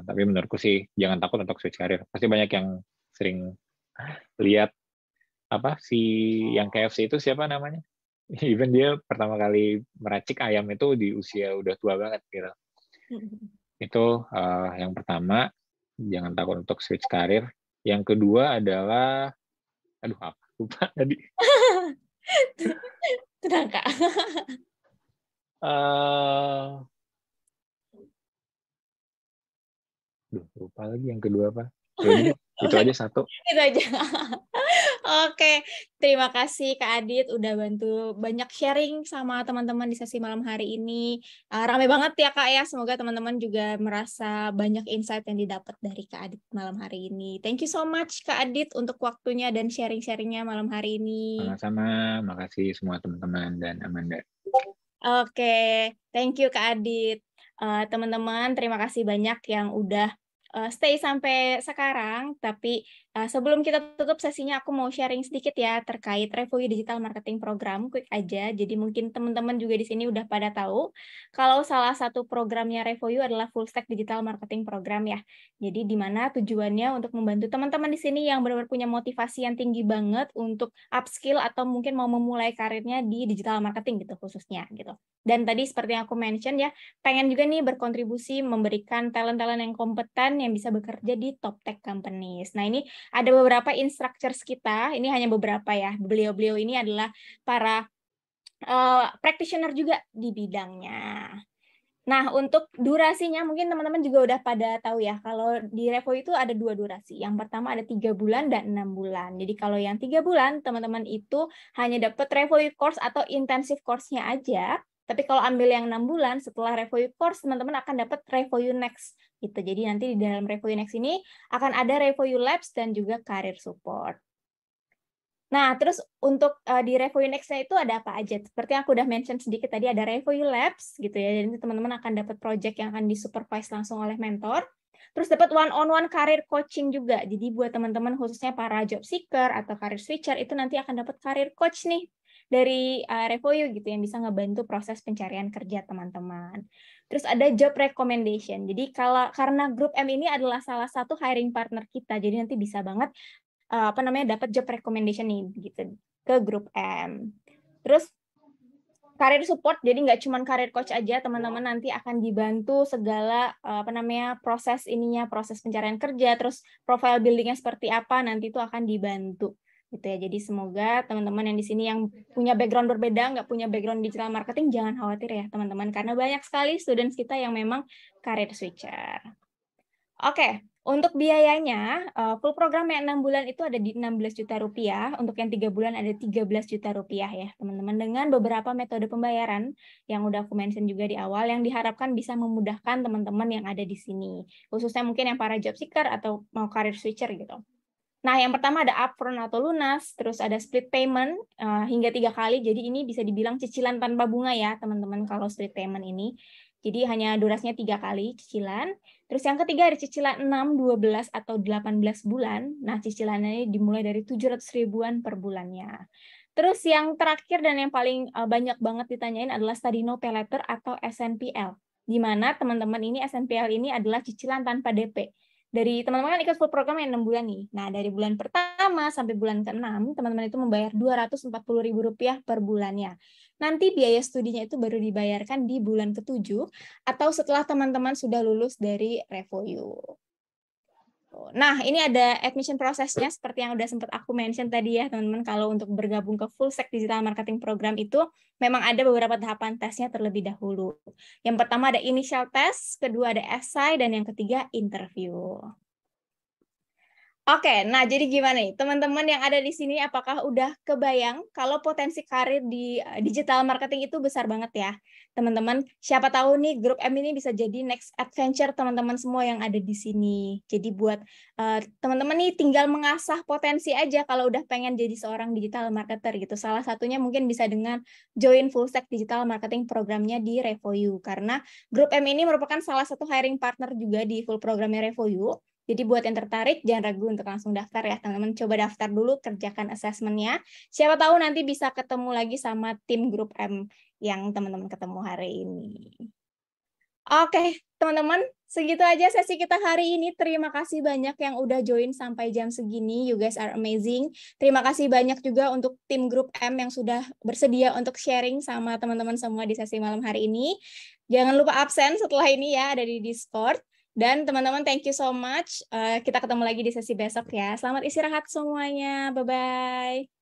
S2: Tapi menurutku sih jangan takut untuk switch karir. Pasti banyak yang sering lihat yang KFC itu siapa namanya? Even dia pertama kali meracik ayam itu di usia udah tua banget gitu. Itu yang pertama. jangan takut untuk switch karir. Yang kedua adalah, aduh apa? Lupa tadi.
S1: Tenang, Kak.
S2: Lupa lagi yang kedua apa? Yaudah, itu aja satu.
S1: Itu aja. Oke, terima kasih Kak Adit udah bantu banyak sharing sama teman-teman di sesi malam hari ini. Rame banget ya Kak ya, semoga teman-teman juga merasa banyak insight yang didapat dari Kak Adit malam hari ini. Thank you so much Kak Adit untuk waktunya dan sharing-sharingnya malam hari ini.
S2: Sama-sama, makasih semua teman-teman dan Amanda.
S1: Oke, thank you Kak Adit. Teman-teman, terima kasih banyak yang udah stay sampai sekarang, tapi sebelum kita tutup sesinya, aku mau sharing sedikit ya terkait Revoyu Digital Marketing Program, quick aja. Jadi mungkin teman-teman juga di sini udah pada tahu kalau salah satu programnya Revoyu adalah Full Stack Digital Marketing Program ya. Jadi di mana tujuannya untuk membantu teman-teman di sini yang benar-benar punya motivasi yang tinggi banget untuk upskill atau mungkin mau memulai karirnya di digital marketing gitu khususnya gitu. Dan tadi seperti yang aku mention ya, pengen juga nih berkontribusi memberikan talent-talent yang kompeten yang bisa bekerja di top tech companies. Nah, ini ada beberapa instructors kita, ini hanya beberapa ya. Beliau-beliau ini adalah para practitioner juga di bidangnya. Nah, untuk durasinya mungkin teman-teman juga udah pada tahu ya, kalau di Revoyu itu ada 2 durasi. Yang pertama ada 3 bulan dan 6 bulan. Jadi kalau yang 3 bulan, teman-teman itu hanya dapat Revoyu course atau intensive course-nya aja. Tapi kalau ambil yang 6 bulan, setelah Revoyu course, teman-teman akan dapat Revoyu Next. Gitu. Jadi nanti di dalam Revoyu Next ini akan ada Revoyu Labs dan juga Career Support. Nah, terus untuk di Revoyu Next-nya itu ada apa aja? Seperti yang aku udah mention sedikit tadi, ada Revoyu Labs, gitu ya. Jadi teman-teman akan dapat project yang akan disupervise langsung oleh mentor. Terus dapat one-on-one career coaching juga. Jadi buat teman-teman khususnya para job seeker atau career switcher, itu nanti akan dapat career coach nih dari Revoyu gitu yang bisa ngebantu proses pencarian kerja teman-teman. Terus ada job recommendation. Jadi karena Grup M ini adalah salah satu hiring partner kita, jadi nanti bisa banget dapat job recommendation nih gitu ke Grup M. Terus career support, jadi nggak cuma career coach aja, teman-teman nanti akan dibantu segala proses pencarian kerja, terus profile buildingnya seperti apa, nanti itu akan dibantu. Gitu ya. Jadi semoga teman-teman yang di sini yang punya background berbeda, nggak punya background digital marketing, jangan khawatir ya teman-teman, karena banyak sekali students kita yang memang career switcher. Oke, untuk biayanya, full program yang 6 bulan itu ada di 16 juta rupiah, untuk yang 3 bulan ada 13 juta rupiah ya teman-teman, dengan beberapa metode pembayaran yang udah aku mention juga di awal, yang diharapkan bisa memudahkan teman-teman yang ada di sini, khususnya mungkin yang para job seeker atau mau career switcher gitu. Nah, yang pertama ada upfront atau lunas, terus ada split payment hingga 3 kali. Jadi ini bisa dibilang cicilan tanpa bunga ya, teman-teman, kalau split payment ini. Jadi hanya durasinya 3 kali cicilan. Terus yang ketiga ada cicilan 6, 12, atau 18 bulan. Nah, cicilannya ini dimulai dari 700 ribuan per bulannya. Terus yang terakhir dan yang paling banyak banget ditanyain adalah study no pay letter atau SNPL. Di mana teman-teman ini SNPL ini adalah cicilan tanpa DP. Dari teman-teman kan ikut full program yang 6 bulan nih. Nah, dari bulan pertama sampai bulan ke-6, teman-teman itu membayar Rp240.000 per bulannya. Nanti biaya studinya itu baru dibayarkan di bulan ke-7 atau setelah teman-teman sudah lulus dari Revoyu. Nah, ini ada admission prosesnya seperti yang udah sempat aku mention tadi ya, teman-teman. Kalau untuk bergabung ke Full Stack Digital Marketing Program itu memang ada beberapa tahapan tesnya terlebih dahulu. Yang pertama ada initial test, kedua ada essay, dan yang ketiga interview. Oke, nah jadi gimana nih teman-teman yang ada di sini, apakah udah kebayang kalau potensi karir di digital marketing itu besar banget ya teman-teman? Siapa tahu nih Grup M ini bisa jadi next adventure teman-teman semua yang ada di sini. Jadi buat teman-teman nih tinggal mengasah potensi aja kalau udah pengen jadi seorang digital marketer gitu. Salah satunya mungkin bisa dengan join Full Stack Digital Marketing programnya di Revoyu, karena Grup M ini merupakan salah satu hiring partner juga di full programnya Revoyu. Jadi buat yang tertarik, jangan ragu untuk langsung daftar ya, teman-teman. Coba daftar dulu, kerjakan assessment-nya. Siapa tahu nanti bisa ketemu lagi sama tim Grup M yang teman-teman ketemu hari ini. Oke, teman-teman, segitu aja sesi kita hari ini. Terima kasih banyak yang udah join sampai jam segini. You guys are amazing. Terima kasih banyak juga untuk tim Grup M yang sudah bersedia untuk sharing sama teman-teman semua di sesi malam hari ini. Jangan lupa absen setelah ini ya, ada di Discord. Dan teman-teman, thank you so much. Kita ketemu lagi di sesi besok ya. Selamat istirahat semuanya. Bye-bye.